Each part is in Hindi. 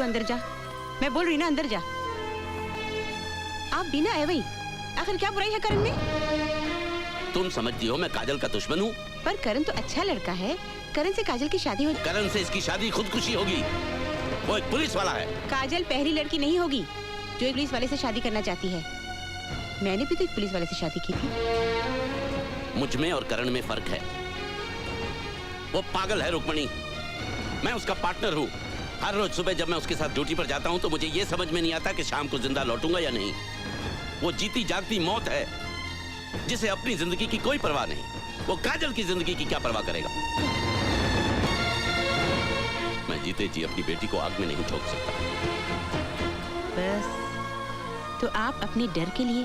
तू अंदर जा, मैं बोल रही ना अंदर जा। आप बिना आए वही, आखिर क्या बुराई है करण में? तुम समझती हो मैं काजल का दुश्मन हूँ? पर करण तो अच्छा लड़का है, करण से काजल की शादी हो। करण से इसकी शादी खुदकुशी होगी, वो एक पुलिस वाला है। काजल पहली लड़की नहीं होगी जो एक पुलिस वाले से शादी करना चाहती है। मैंने भी तो एक पुलिस वाले से शादी की थी। मुझ में और करण में फर्क है। वो पागल है रुक्मणी, मैं उसका पार्टनर हूँ। हर रोज सुबह जब मैं उसके साथ ड्यूटी पर जाता हूँ तो मुझे ये समझ में नहीं आता कि शाम को जिंदा लौटूंगा या नहीं। वो जीती जागती मौत है जिसे अपनी जिंदगी की कोई परवाह नहीं। वो काजल की जिंदगी की क्या परवाह करेगा? मैं जीते जी अपनी बेटी को आग में नहीं ठोक सकता। बस तो आप अपने डर के लिए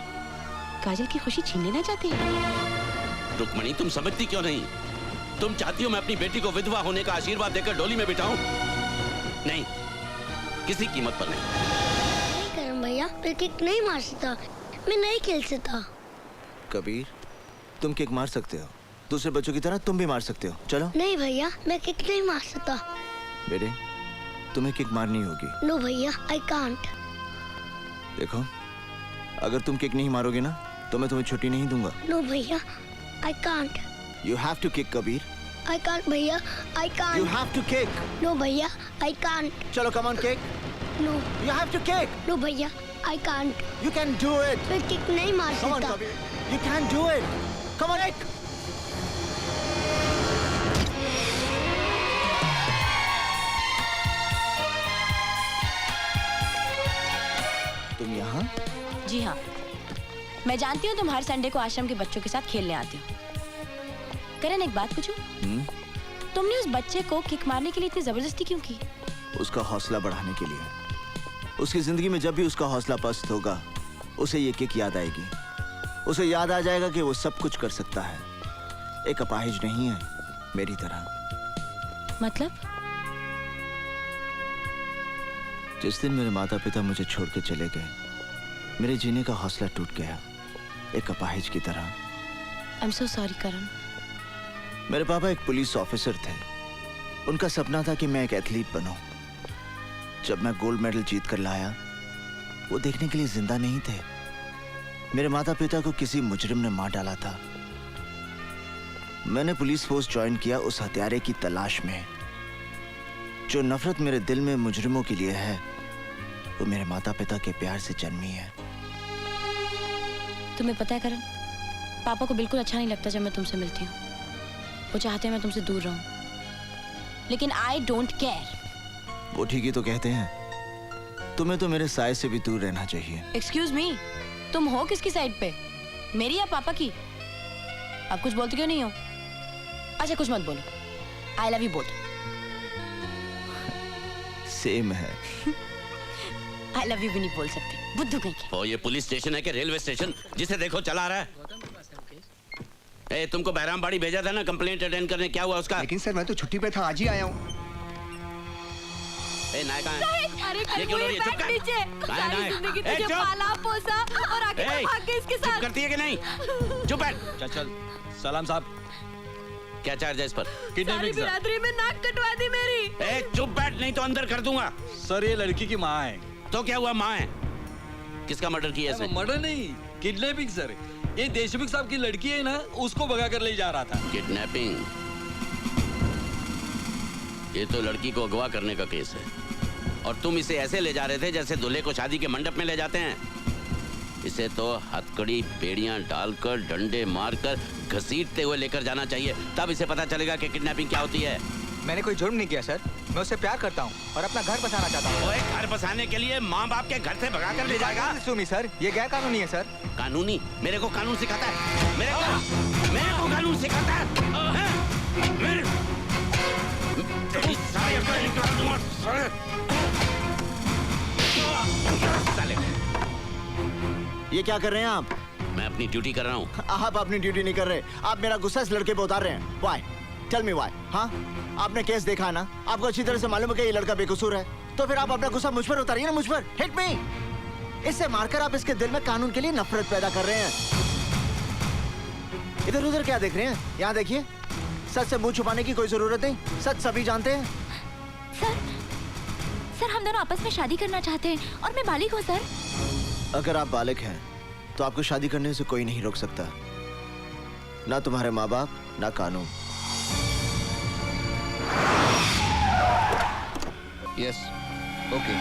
काजल की खुशी छीन लेना चाहते हैं? रुक्मणी तुम समझती क्यों नहीं? तुम चाहती हो मैं अपनी बेटी को विधवा होने का आशीर्वाद देकर डोली में बिठाऊं? नहीं, किसी कीमत पर नहीं। नहीं करण भैया, मैं किक नहीं मार सकता, मैं नहीं खेल सकता। कबीर, तुम किक मार सकते हो, दूसरे बच्चों की तरह तुम भी मार सकते हो। चलो। नहीं भैया, मैं किक नहीं मार सकता। बेटे, तुम्हें किक मारनी होगी। नो भैया, आई कांट। देखो, अगर तुम किक नहीं मारोगे ना तो मैं तुम्हें छुट्टी नहीं दूंगा। नो भैया, I can't. You have to kick, Kabir. I can't भैया, I can't. You have to kick. No भैया, I can't. चलो, come on, kick. No. You have to kick. No भैया, I can't. You can do it. मैं किक नहीं मार Come on, सकता। Kabir. You can do it. Come on, kick. तुम यहाँ? जी हाँ, मैं जानती हूँ तुम हर संडे को आश्रम के बच्चों के साथ खेलने आती हो। करण, एक बात पूछूं? तुमने उस बच्चे को किक मारने के लिए इतनी जबरदस्ती क्यों की? उसका हौसला बढ़ाने के लिए। उसकी जिंदगी में जब भी उसका हौसला पस्त होगा उसे ये किक याद आएगी। उसे याद आ जाएगा कि वो सब कुछ कर सकता है, एक अपाहिज नहीं है मेरी तरह। मतलब? जिस दिन मेरे माता पिता मुझे छोड़ के चले गए, मेरे जीने का हौसला टूट गया, एक अपाहिज की तरह। I'm so sorry, करण। मेरे पापा एक पुलिस ऑफिसर थे। उनका सपना था कि मैं एक एथलीट बनूं। जब मैं गोल्ड मेडल जीत कर लाया, वो देखने के लिए जिंदा नहीं थे। मेरे माता पिता को किसी मुजरिम ने मार डाला था। मैंने पुलिस फोर्स ज्वाइन किया उस हत्यारे की तलाश में। जो नफरत मेरे दिल में मुजरिमों के लिए है, वो मेरे माता पिता के प्यार से जन्मी है। तुम्हें पता है करण, पापा को बिल्कुल अच्छा नहीं लगता जब मैं तुमसे मिलती हूँ। वो चाहते हैं मैं तुमसे दूर रहूं, लेकिन आई डोंट केयर। वो ठीक ही तो कहते हैं। तुम्हें तो मेरे साय से भी दूर रहना चाहिए। एक्सक्यूज मी, तुम हो किसकी साइड पे, मेरी या पापा की? आप कुछ बोलते क्यों नहीं हो? अच्छा कुछ मत बोलो, आई लव यू बोल। सेम है। आई लव यू भी नहीं बोल सकते, बुद्धू कहीं के। ओ, ये पुलिस स्टेशन है कि रेलवे स्टेशन? जिसे देखो चला रहा है। ए, तुमको बहरामबाड़ी भेजा था ना कंप्लेंट अटेंड करने, क्या हुआ उसका? लेकिन सर मैं तो छुट्टी पे था, आज ही आया हूँ। ए, नायक कहाँ है? ये क्यों हो रही है? चुप कर। नायक, जिंदगी ए, तुझे चुप। पाला पोसा और आगे ए, भाग के इसके चुप साथ। करती है कि नहीं? चुप बैठ। चल चल। सलाम साहब। क्या चार्ज है इस पर? सारी बिरादरी में नाक कटवा दी मेरी। ए, चुप बैठ, नहीं तो अंदर कर दूंगा। सर ये लड़की की माँ है। तो क्या हुआ? माँ है? किसका मर्डर किया इसने? मर्डर नहीं, किडनैपिंग सर। ये देशमुख साहब की लड़की है ना, उसको भगा कर ले जा रहा था। किडनैपिंग? ये तो लड़की को अगवा करने का केस है, और तुम इसे ऐसे ले जा रहे थे जैसे दूल्हे को शादी के मंडप में ले जाते हैं। इसे तो हथकड़ी बेड़ियां डालकर, डंडे मारकर, घसीटते हुए लेकर जाना चाहिए, तब इसे पता चलेगा कि किडनैपिंग क्या होती है। मैंने कोई जुर्म नहीं किया सर, मैं उससे प्यार करता हूँ और अपना घर बसाना चाहता हूँ। ओए, घर बसाने के लिए माँ बाप के घर से भगा कर ले जाएगा? सुमी सर, ये गैर कानूनी है सर। कानूनी? मेरे को कानून सिखाता है? मेरे को कानून सिखाता है? तेरी सारी अकल निकाल दूंगा साले। ये क्या कर रहे हैं आप? मैं अपनी ड्यूटी कर रहा हूँ। आप अपनी ड्यूटी नहीं कर रहे, आप मेरा गुस्सा इस लड़के पे उतार रहे हैं। Why? Tell me why? हाँ, आपने केस देखा ना, आपको अच्छी तरह से मालूम है कि ये लड़का बेकसूर है, तो फिर आप अपना गुस्सा मुझ पर उतारिए ना, मुझ पर। Hit me! इससे मारकर आप इसके दिल में कानून के लिए नफरत पैदा कर रहे हैं। इधर उधर क्या देख रहे हैं? यहाँ देखिए, सच से मुंह छुपाने की कोई जरूरत नहीं, सच सभी जानते हैं। सर हम दोनों आपस में शादी करना चाहते हैं और मैं बालिग हूँ सर। अगर आप बालिग हैं तो आपको शादी करने से कोई नहीं रोक सकता, ना तुम्हारे माँ बाप ना कानून। Yes. Okay.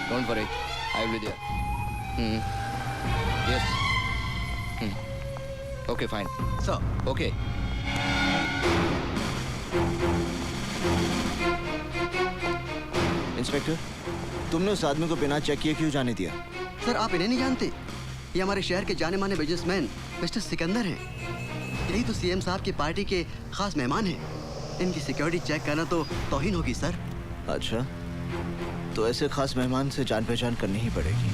Don't worry. I will be there. Yes. Okay, fine. Sir. Okay. Inspector, तुमने उस आदमी को बिना चेक किए क्यों जाने दिया? सर आप इन्हें नहीं जानते? ये हमारे शहर के जाने माने बिजनेसमैन मिस्टर सिकंदर हैं। यही तो सीएम साहब की पार्टी के खास मेहमान हैं। इनकी सिक्योरिटी चेक करना तो तौहीन होगी सर। अच्छा, तो ऐसे खास मेहमान से जान पहचान करनी ही पड़ेगी।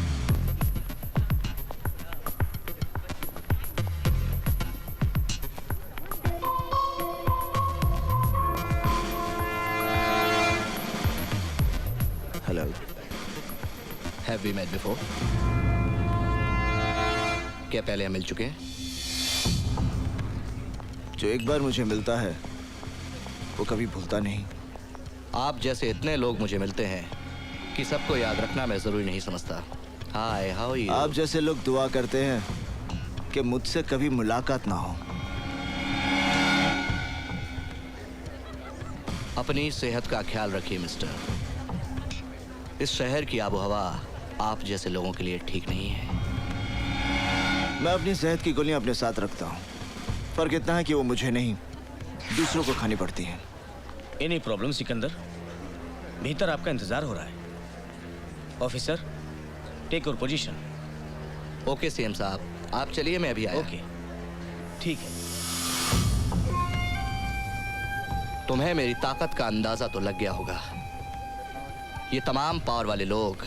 Hello. Have we met before? क्या पहले हम मिल चुके हैं? जो एक बार मुझे मिलता है वो कभी भूलता नहीं। आप जैसे इतने लोग मुझे मिलते हैं कि सबको याद रखना मैं जरूरी नहीं समझता। हाय, हाउ आर यू? आप जैसे लोग दुआ करते हैं कि मुझसे कभी मुलाकात ना हो। अपनी सेहत का ख्याल रखिए मिस्टर। इस शहर की आबोहवा आप जैसे लोगों के लिए ठीक नहीं है। मैं अपनी सेहत की गोलियां अपने साथ रखता हूँ। फर्क इतना है कि वो मुझे नहीं, दूसरों को खानी पड़ती हैं। Any problem Sikandar? भीतर आपका इंतजार हो रहा है। Officer, take your position. Okay CM साहब, आप चलिए, मैं अभी आया। ओके, ठीक है। तुम्हें मेरी ताकत का अंदाजा तो लग गया होगा। ये तमाम पावर वाले लोग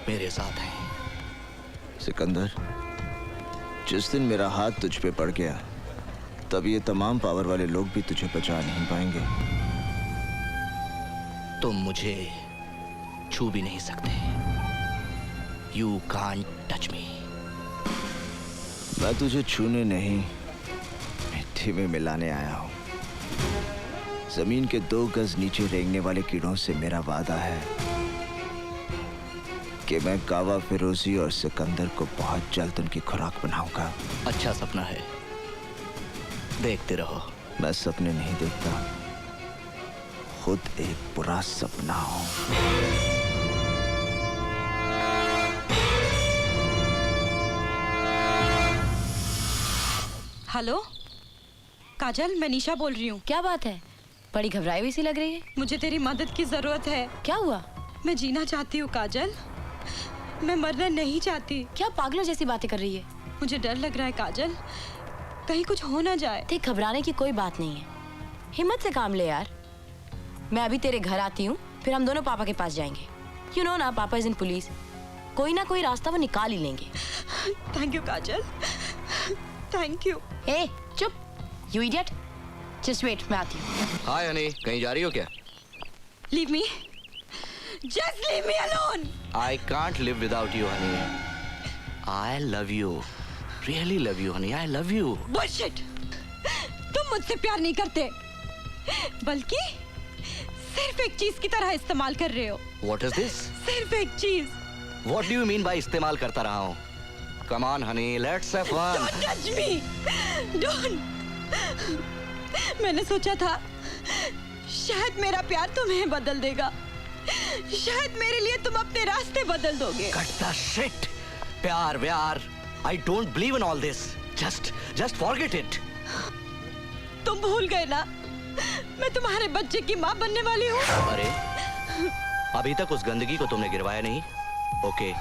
मेरे साथ हैं। सिकंदर, जिस दिन मेरा हाथ तुझ पे पड़ गया तब ये तमाम पावर वाले लोग भी तुझे बचा नहीं पाएंगे। तुम मुझे छू भी नहीं सकते। You can't touch me. मैं तुझे छूने नहीं, मिट्टी में मिलाने आया हूँ। जमीन के 2 गज नीचे रेंगने वाले कीड़ों से मेरा वादा है कि मैं कावा फिरोजी और सिकंदर को बहुत जल्द उनकी खुराक बनाऊंगा। अच्छा सपना है, देखते रहो। मैं सपने नहीं देखता, खुद एक बुरा सपना हूँ। हेलो काजल, मैं निशा बोल रही हूँ। क्या बात है, बड़ी घबराई हुई सी लग रही है। मुझे तेरी मदद की जरूरत है। क्या हुआ? मैं जीना चाहती हूँ काजल, मैं मरना नहीं चाहती। क्या पागलों जैसी बातें कर रही है? मुझे डर लग रहा है काजल, कहीं कुछ हो ना जाए। देख, घबराने की कोई बात नहीं है, हिम्मत से काम ले यार। मैं अभी तेरे घर आती हूँ, फिर हम दोनों पापा के पास जाएंगे। यू नो ना, पापा इज इन पुलिस। कोई ना कोई रास्ता वो निकाल ही लेंगे। Thank you Kajal, thank you. ए चुप, यू इडियट। जस्ट वेट, मैं आती हूँ। हाय हनी, कहीं जा रही हो क्या? Leave me, just leave me alone. I can't live without you, honey. I love you. Really love you, honey. I love you. Bullshit, तुम मुझसे प्यार नहीं करते, बल्कि सिर्फ एक चीज की तरह इस्तेमाल कर रहे हो। What is this? सिर्फ एक चीज। What do you mean by इस्तेमाल करता रहा हूँ? Come on, honey. Let's have fun. Don't touch me. Don't. मैंने सोचा था शायद मेरा प्यार तुम्हें बदल देगा, शायद मेरे लिए तुम अपने रास्ते बदल दोगे। Cut the shit. प्यार व्यार. I don't believe in all this. Just forget it. तुम भूल गए ना, मैं तुम्हारे बच्चे की माँ बनने वाली हूँ। अरे, अभी तक उस गंदगी को तुमने गिरवाया नहीं? ओके,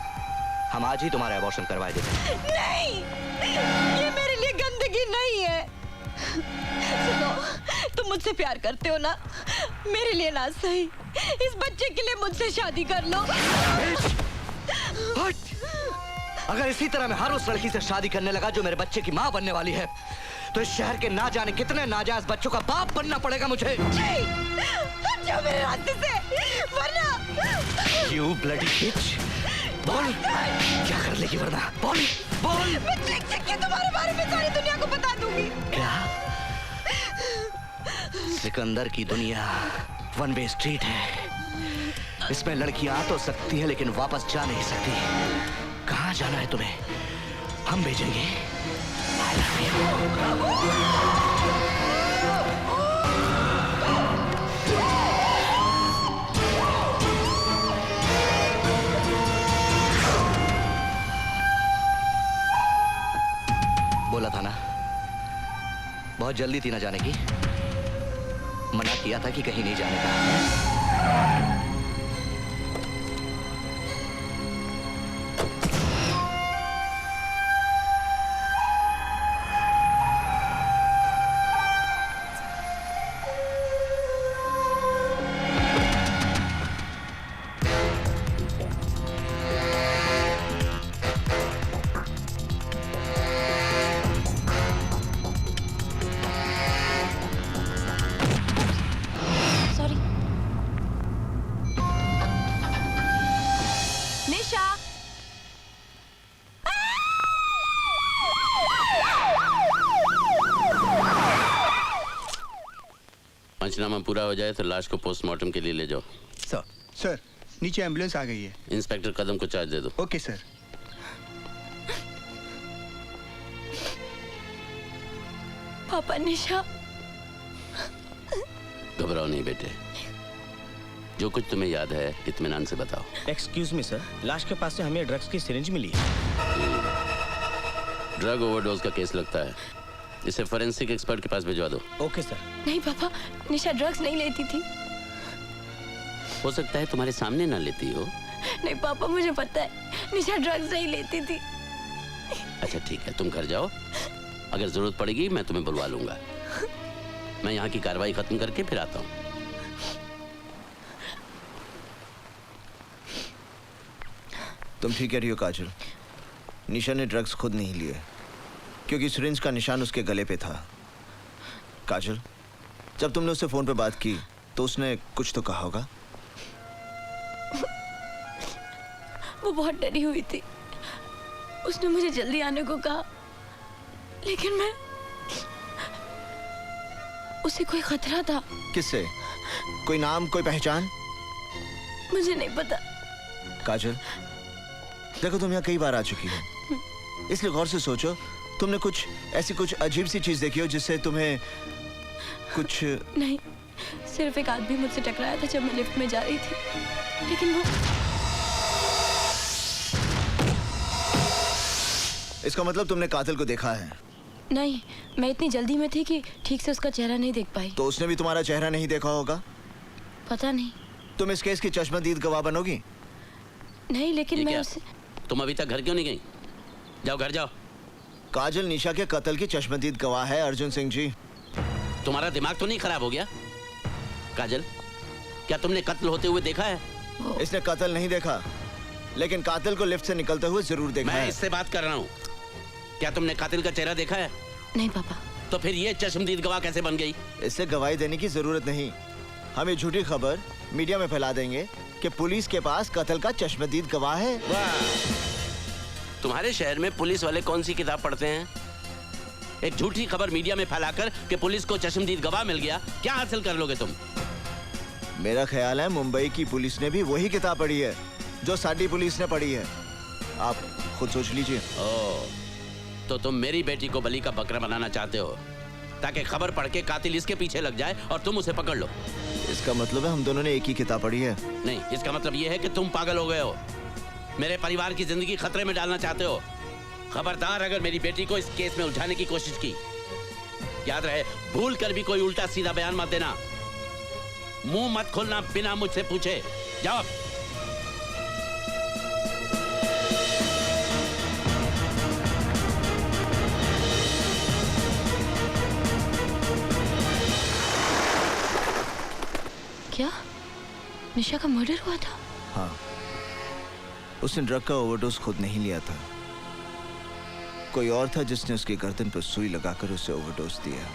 हम आज ही तुम्हारा अबॉर्शन करवाए देते हैं। नहीं, ये मेरे लिए गंदगी नहीं है। सुनो, तुम मुझसे प्यार करते हो ना, मेरे लिए ना सही, इस बच्चे के लिए मुझसे शादी कर लो। हट! अगर इसी तरह मैं हर उस लड़की से शादी करने लगा जो मेरे बच्चे की माँ बनने वाली है, तो इस शहर के ना जाने कितने नाजायज बच्चों का बाप बनना पड़ेगा मुझे। हट जाओ मेरे रास्ते से, वरना। You bloody bitch! बोल, क्या कर लेगी वरना? बोल, बोल! मैं चिक-चिक के तुम्हारे बारे में सारी दुनिया को बता दूंगी। क्या? सिकंदर की दुनिया वन वे स्ट्रीट है। इसमें लड़कियां आ तो सकती है लेकिन वापस जा नहीं सकती। कहाँ जाना है तुम्हें? हम भेजेंगे। I love you। बोला था ना, बहुत जल्दी थी ना जाने की। मना किया था कि कहीं नहीं जाने का। सॉरी। निशा, पंचनामा पूरा हो जाए तो लाश को पोस्टमार्टम के लिए ले जाओ। सर, नीचे एम्बुलेंस आ गई है। इंस्पेक्टर कदम को चार्ज दे दो। Okay sir. पापा निशा। घबराओ नहीं बेटे, जो कुछ तुम्हें याद है इत्मीनान से बताओ। एक्सक्यूज मी सर, लाश के पास से हमें ड्रग्स की सिरिंज मिली है। ड्रग ओवरडोज का केस लगता है, इसे फोरेंसिक एक्सपर्ट के पास भिजवा दो। Okay sir. नहीं पापा, निशा ड्रग्स नहीं लेती थी। हो सकता है तुम्हारे सामने ना लेती हो। नहीं पापा, मुझे पता है निशा ड्रग्स नहीं लेती थी। अच्छा ठीक है, तुम घर जाओ, अगर जरूरत पड़ेगी मैं तुम्हें बुलवा लूंगा। मैं यहाँ की कार्रवाई खत्म करके फिर आता हूँ। तुम ठीक कह रही हो काजल, निशा ने ड्रग्स खुद नहीं लिए क्योंकि सिरिंज का निशान उसके गले पे था। काजल, जब तुमने उससे फोन पे बात की तो उसने कुछ तो कहा होगा। वो बहुत डरी हुई थी, उसने मुझे जल्दी आने को कहा, लेकिन मैं उसे कोई खतरा था। किससे? कोई नाम, कोई पहचान? मुझे नहीं पता। काजल, देखो तुम यहाँ कई बार आ चुकी हो, इसलिए गौर से सोचो, तुमने कुछ अजीब सी चीज देखी हो जिससे तुम्हें कुछ। नहीं, सिर्फ एक आदमी मुझसे टकराया था जब मैं लिफ्ट में जा रही थी, लेकिन वो। इसका मतलब तुमने कातिल को देखा है? नहीं, मैं इतनी जल्दी में थी कि ठीक से उसका चेहरा नहीं देख पाई। तो उसने भी तुम्हारा चेहरा नहीं देखा होगा? पता नहीं। तुम इस केस की चश्मदीद गवाह बनोगी? नहीं, लेकिन ये मैं क्या? उसे। तुम अभी तक घर क्यों नहीं गई? जाओ घर जाओ। काजल निशा के कत्ल की चश्मदीद गवाह है अर्जुन सिंह जी। तुम्हारा दिमाग तो नहीं खराब हो गया? काजल, क्या तुमने कत्ल होते हुए देखा है? इसने कत्ल नहीं देखा, लेकिन कातिल को लिफ्ट से निकलते हुए जरूर देखा मैं है। इससे बात कर रहा हूँ। क्या तुमने कातिल का चेहरा देखा है? नहीं पापा। तो फिर ये चश्मदीद गवाह कैसे बन गई? इससे गवाही देने की जरूरत नहीं। हम ये झूठी खबर मीडिया में फैला देंगे कि पुलिस के पास कत्ल का चश्मदीद गवाह है। वाह! तुम्हारे शहर में पुलिस वाले कौन सी किताब पढ़ते हैं? एक झूठी खबर मीडिया में फैलाकर कि पुलिस को चश्मदीद गवाह मिल गया, क्या हासिल कर लोगे तुम? मेरा ख्याल है मुंबई की पुलिस ने भी वही किताब पढ़ी है जो साडी पुलिस ने पढ़ी है। आप खुद सोच लीजिए। ओह, तो तुम मेरी बेटी को बलि का बकरा बनाना चाहते हो ताकि खबर पढ़ के कातिल इसके पीछे लग जाए और तुम उसे पकड़ लो। इसका मतलब है हम दोनों ने एक ही किताब पढ़ी है। नहीं, इसका मतलब ये है कि तुम पागल हो गए हो, मेरे परिवार की जिंदगी खतरे में डालना चाहते हो। खबरदार अगर मेरी बेटी को इस केस में उलझाने की कोशिश की, याद रहे भूल कर भी कोई उल्टा सीधा बयान मत देना। मुंह मत खोलना बिना मुझसे पूछे। जाओ। क्या निशा का मर्डर हुआ था? हाँ, उसने ड्रग का ओवरडोज खुद नहीं लिया था, कोई और था जिसने उसकी गर्दन पर सुई लगाकर उसे ओवरडोज दिया।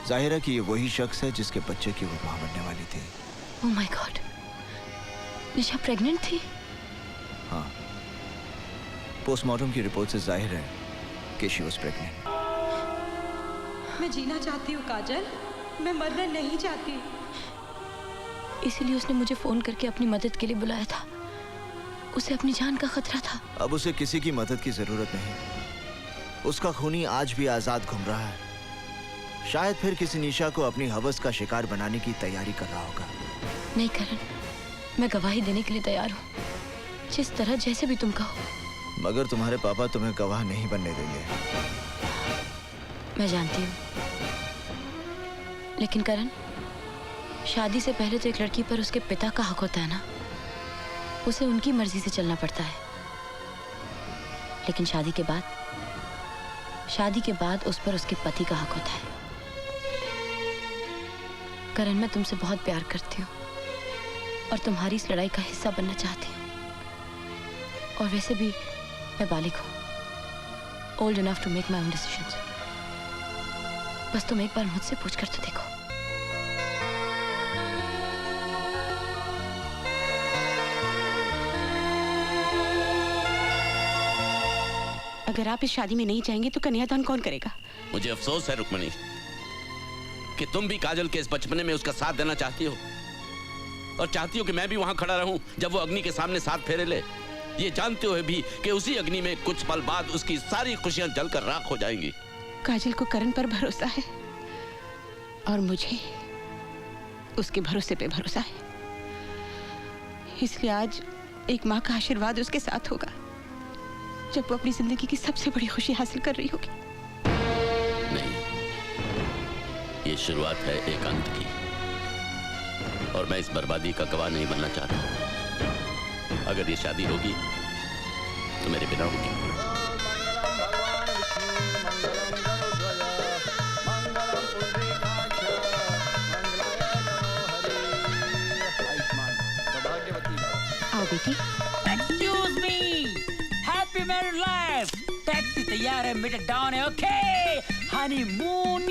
जाहिर है कि ये वही शख्स है जिसके बच्चे की वो मां बनने वाली थी। Oh my God, Nisha pregnant थी? हाँ, पोस्टमार्टम की रिपोर्ट से जाहिर है कि शी वाज प्रेग्नेंट। मैं जीना चाहती हूँ काजल, मैं मरना नहीं चाहती। इसीलिए उसने मुझे फोन करके अपनी मदद के लिए बुलाया था। उसे अपनी जान का खतरा था। अब उसे किसी की मदद की जरूरत नहीं। उसका खूनी आज भी आजाद घूम रहा है। शायद फिर किसी निशा को अपनी हवस का शिकार बनाने की तैयारी कर रहा होगा। नहीं करण, मैं गवाही देने के लिए तैयार हूँ, जिस तरह जैसे भी तुम कहो। मगर तुम्हारे पापा तुम्हें गवाह नहीं बनने देंगे। मैं जानती हूँ, लेकिन करण, शादी से पहले तो एक लड़की पर उसके पिता का हक होता है ना। उसे उनकी मर्जी से चलना पड़ता है। लेकिन शादी के बाद उस पर उसके पति का हक होता है। करण, मैं तुमसे बहुत प्यार करती हूँ और तुम्हारी इस लड़ाई का हिस्सा बनना चाहती हूँ। और वैसे भी मैं बालिग हूँ, old enough to make my own decisions. बस तुम एक बार मुझसे पूछकर तो देखो। अगर आप इस शादी में नहीं जाएंगे तो कन्यादान कौन करेगा? मुझे अफसोस है रुक्मणी कि तुम भी काजल के इस बचपने में उसका साथ देना चाहती हो, और चाहती हो कि मैं भी वहां खड़ा रहूं जब वो अग्नि के सामने साथ फेरे ले, ये जानते हुए भी कि उसी अग्नि में कुछ पल बाद उसकी सारी खुशियां जलकर राख हो जाएंगी। काजल को करण पर भरोसा है और मुझे उसके भरोसे पे भरोसा है। इसलिए आज एक माँ का आशीर्वाद उसके साथ होगा जब वो अपनी जिंदगी की सबसे बड़ी खुशी हासिल कर रही होगी। नहीं, ये शुरुआत है एक अंत की, और मैं इस बर्बादी का गवाह नहीं बनना चाहता। अगर ये शादी होगी तो मेरे बिना होगी। आओ बेटी। Excuse me, happy married life. Taxi तैयार है, मीटर डाउन है। Okay, honeymoon.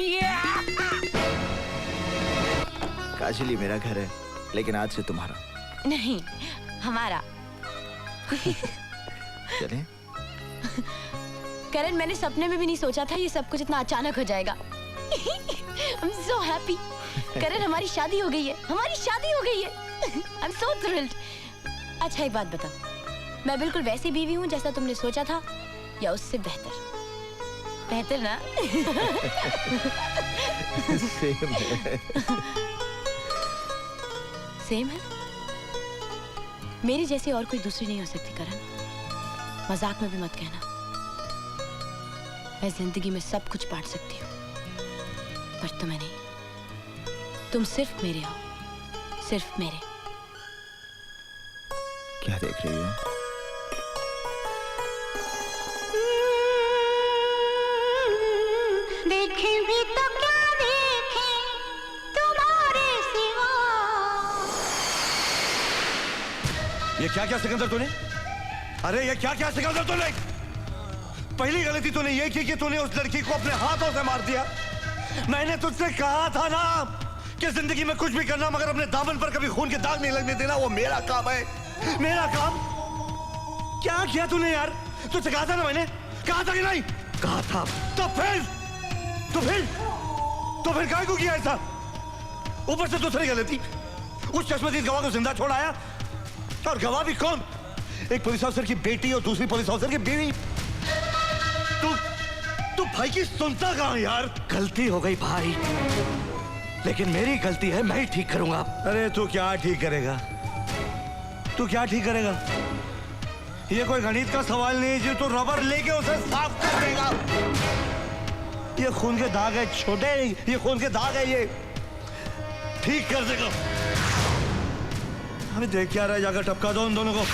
काजल, ये मेरा घर है, लेकिन आज से तुम्हारा नहीं, हमारा। चलें? करण, मैंने सपने में भी नहीं सोचा था ये सब कुछ इतना अचानक हो जाएगा। I'm so happy। करण, हमारी शादी हो गई है, हमारी शादी हो गई है। I'm so thrilled। अच्छा, एक बात बताओ, मैं बिल्कुल वैसी बीवी हूँ जैसा तुमने सोचा था, या उससे बेहतर? बेहतर ना? सेम है। सेम है? मेरी जैसी और कोई दूसरी नहीं हो सकती करण। मजाक में भी मत कहना। मैं जिंदगी में सब कुछ बांट सकती हूँ, पर तुम्हें नहीं। तुम सिर्फ मेरे हो, सिर्फ मेरे। क्या देख रही हो? देखें भी तो क्या देखें तुम्हारे सिवा। ये क्या क्या सिकंदर तूने? अरे ये क्या क्या सिकंदर तूने? पहली गलती तूने ये की कि तूने उस लड़की को अपने हाथों से मार दिया। मैंने तुझसे कहा था ना कि जिंदगी में कुछ भी करना मगर अपने दामन पर कभी खून के दाग नहीं लगने देना। वो मेरा काम है, मेरा काम। क्या किया तूने यार? तुझसे कहा था ना, मैंने कहा था कि नहीं? कहा था। तो फिर काय को किया ऐसा? ऊपर से दूसरी गलती, उस चश्मदीद गवाह को जिंदा छोड़ाया, और गवाह भी कौन? एक पुलिस ऑफिसर की बेटी और दूसरी पुलिस ऑफिसर की बीवी। तू भाई की सुनता कहां यार? गलती हो गई भाई, लेकिन मेरी गलती है, मैं ही ठीक करूंगा। अरे तू क्या ठीक करेगा? तू क्या ठीक करेगा? ये कोई गणित का सवाल नहीं है जो तू रबर लेके उसे साफ कर देगा। ये खून के दाग है छोटे, ये खून के दाग है, ये ठीक कर देगा। अभी देख क्या रहा है, जाकर टपका दो उन दोनों को।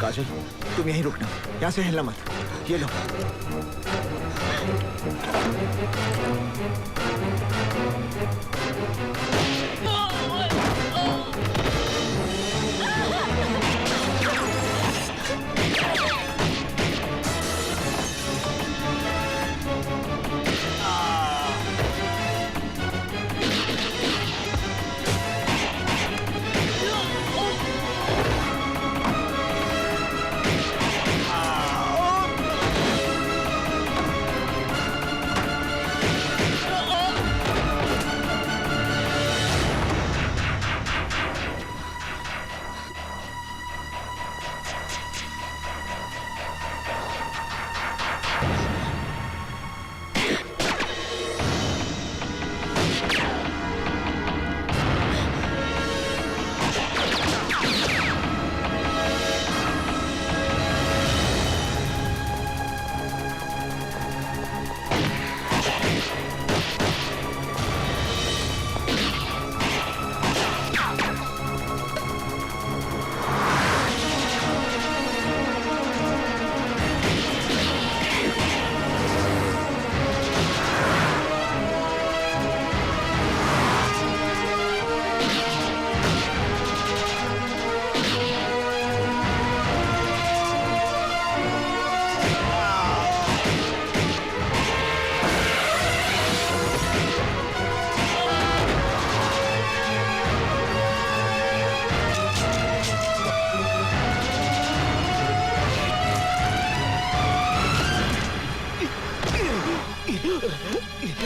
काजल, तुम यहीं रुकना, यहाँ से हिलना मत। ये लो।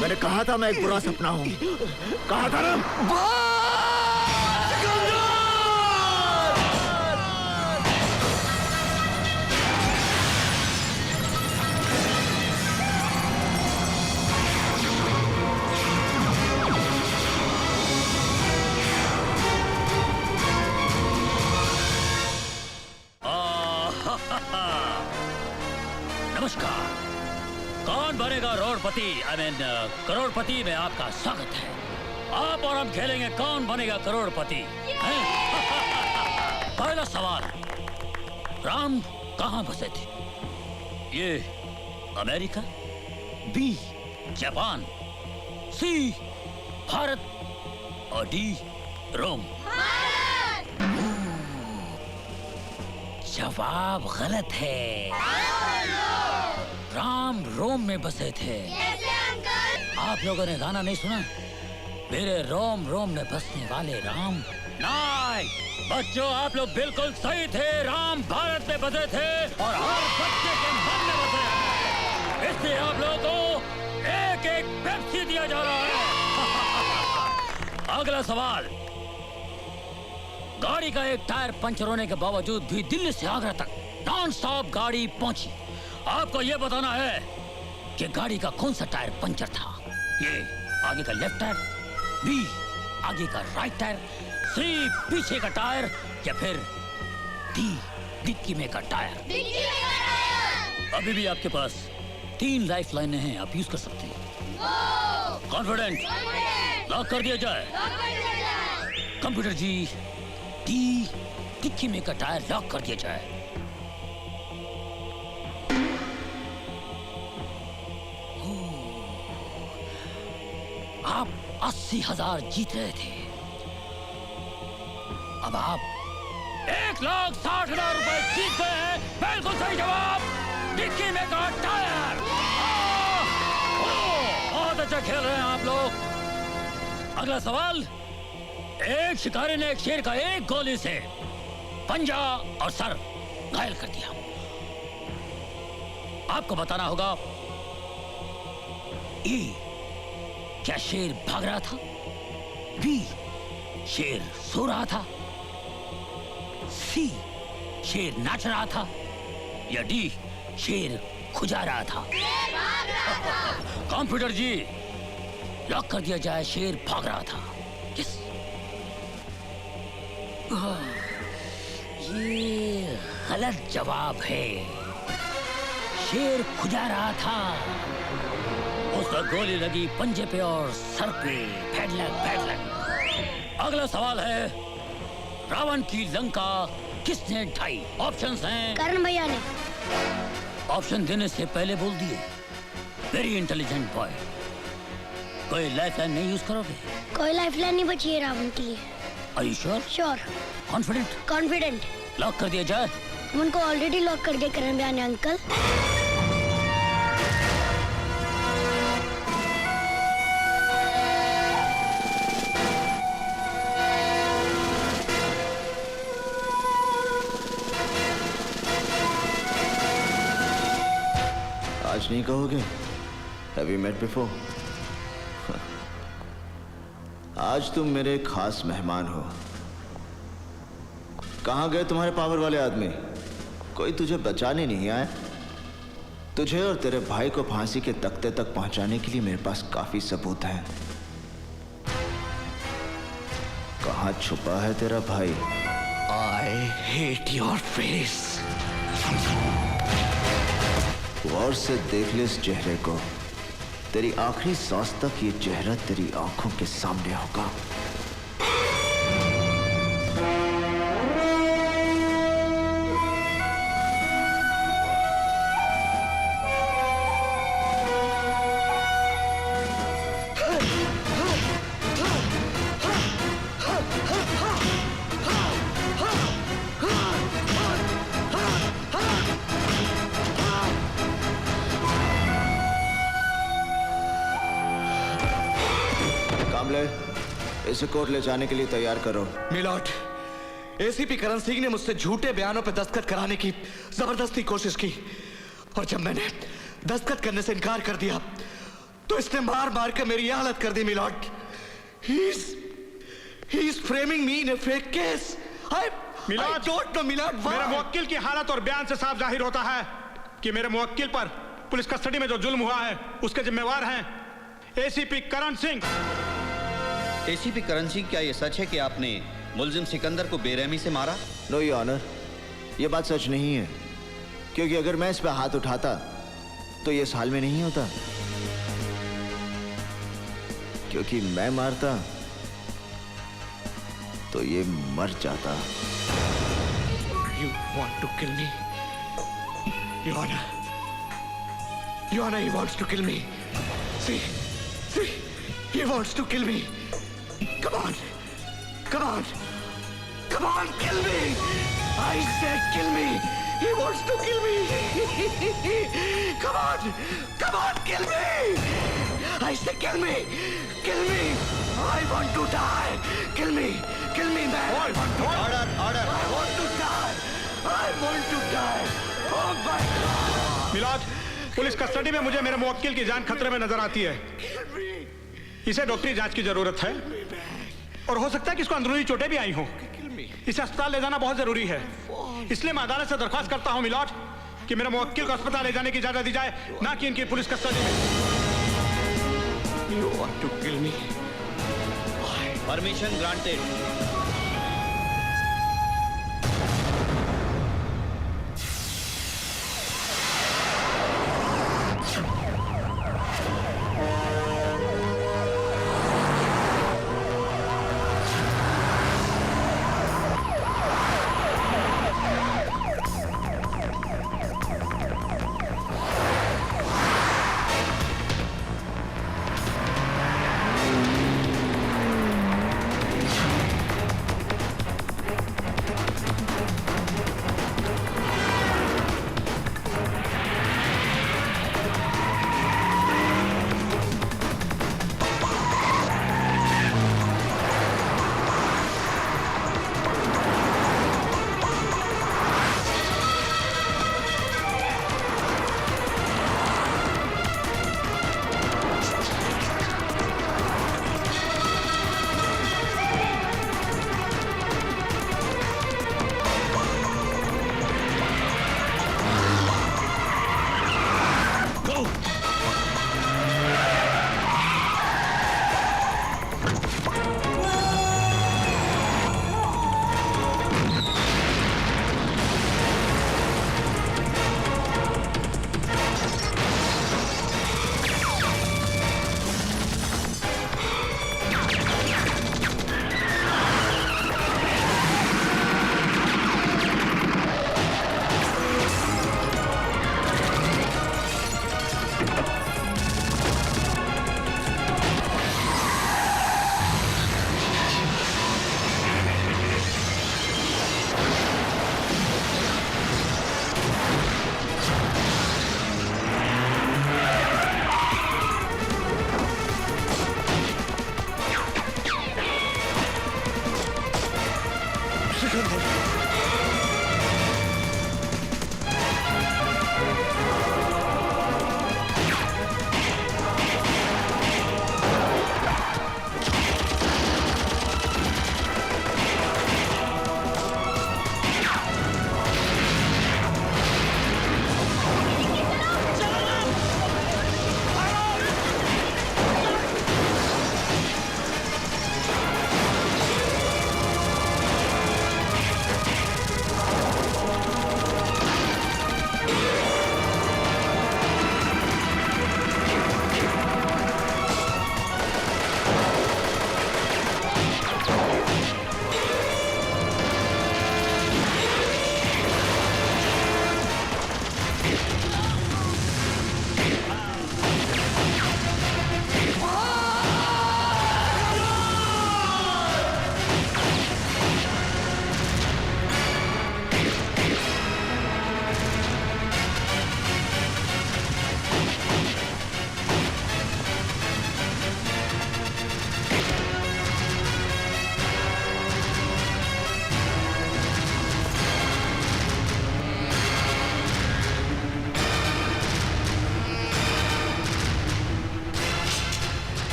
मैंने कहा था मैं एक बुरा सपना हूँ, कहा था ना। नमस्कार। कौन बनेगा रोडपति, करोड़पति में आपका स्वागत है। आप और हम खेलेंगे कौन बनेगा करोड़पति। पहला सवाल, राम कहाँ बसे थे? ये अमेरिका, बी जापान, सी भारत और डी रोम। जवाब गलत है। राम रोम में बसे थे। आप लोगों ने गाना नहीं सुना? मेरे रोम रोम में बसने वाले राम। नहीं बच्चों, आप लोग बिल्कुल सही थे। राम भारत में बसे थे और हर बच्चे के मन में बसे हैं। इसलिए आप लोगों को एक एक पेप्सी दिया जा रहा है। अगला सवाल, गाड़ी का एक टायर पंचर होने के बावजूद भी दिल्ली से आगरा तक नॉन स्टॉप गाड़ी पहुंची। आपको यह बताना है कि गाड़ी का कौन सा टायर पंचर था। ये आगे का लेफ्ट टायर, बी आगे का राइट टायर, सी पीछे का टायर या फिर डी डिक्की में का टायर। अभी भी आपके पास 3 लाइफ लाइनें हैं, आप यूज कर सकते हैं। कॉन्फिडेंट? लॉक कर दिया जाए। कंप्यूटर जी, डी डिक्की में का टायर लॉक कर दिया जाए। आप 80,000 जीत रहे थे। अब आप 1,60,000 रुपए जीत गए हैं। बिल्कुल सही जवाब, डिक्की में का टायर। बहुत अच्छा खेल रहे हैं आप लोग। अगला सवाल, एक शिकारी ने एक शेर का एक गोली से पंजा और सर घायल कर दिया। आपको बताना होगा, ई क्या शेर भाग रहा था, बी शेर सो रहा था, सी शेर नाच रहा था या डी शेर खुजा रहा था। कंप्यूटर जी, लॉक कर दिया जाए। शेर भाग रहा था। यस, ये गलत जवाब है। शेर खुजा रहा था। उसका गोली लगी पंजे पे और सर पे। Bad luck, bad luck. अगला सवाल है, रावण की लंका किसने ढाई? ऑप्शंस हैं। करण भैया ने। ऑप्शन देने से पहले बोल दिए। Very intelligent boy. कोई लाइफ लाइन नहीं यूज करोगे? कोई लाइफ लाइन नहीं बची है रावण के लिए। Are you sure? Sure. Confident? Confident. Lock कर दिया जाए? उनको ऑलरेडी लॉक कर दिया करण भैया ने अंकल। आज नहीं कहोगे? Have you met before? आज तुम मेरे खास मेहमान हो। कहाँ गए तुम्हारे पावर वाले आदमी? कोई तुझे बचाने नहीं आया। तुझे और तेरे भाई को फांसी के तख्ते तक पहुंचाने के लिए मेरे पास काफी सबूत हैं। कहाँ छुपा है तेरा भाई? I hate your face. गौर से देख ले इस चेहरे को। तेरी आखिरी सांस तक ये चेहरा तेरी आंखों के सामने होगा। इसे कोर्ट ले जाने के लिए तैयार करो। मिलॉर्ड, एसीपी करण सिंह ने मुझसे झूठे बयानों पर दस्तखत कराने की जबरदस्ती कोशिश की और जब मैंने दस्तखत करने से इनकार कर दिया तो इसने मार मार कर मेरी हालत कर दी। Milord, he is framing me in a fake case. I don't know, milord. मेरे मुवक्किल की हालत और बयान से साफ जाहिर होता है कि मेरे मुवक्किल पर पुलिस कस्टडी में जो जुल्म हुआ है उसके जिम्मेवार हैं एसीपी करण सिंह। एसीपी करण सिंह, क्या ये सच है कि आपने मुलजिम सिकंदर को बेरहमी से मारा? नो योर ऑनर, ये बात सच नहीं है, क्योंकि अगर मैं इस पे हाथ उठाता तो ये इस हाल में नहीं होता। क्योंकि मैं मारता तो ये मर जाता। You want to kill me? Your Honor. Your Honor, he wants to kill me. See, he wants to kill me. Come on, come on, come on, kill me! I said kill me! He wants to kill me! Come on, kill me! I said kill me! Kill me! I want to die! Kill me, man! I want to die! Order! I want to die! I want to die! Oh my God! Milad, police custody में मुझे मेरे मुवक्किल की जान खतरे में नजर आती है। इसे डॉक्टरी जांच की जरूरत है और हो सकता है कि इसको अंदरूनी चोटें भी आई हों। इसे अस्पताल ले जाना बहुत जरूरी है, इसलिए मैं अदालत से दरख्वास्त करता हूं मिलॉर्ड कि मेरे मुवक्किल को अस्पताल ले जाने की इजाजत दी जाए, ना कि इनकी पुलिस कस्टडी में। You want to kill me? Permission granted.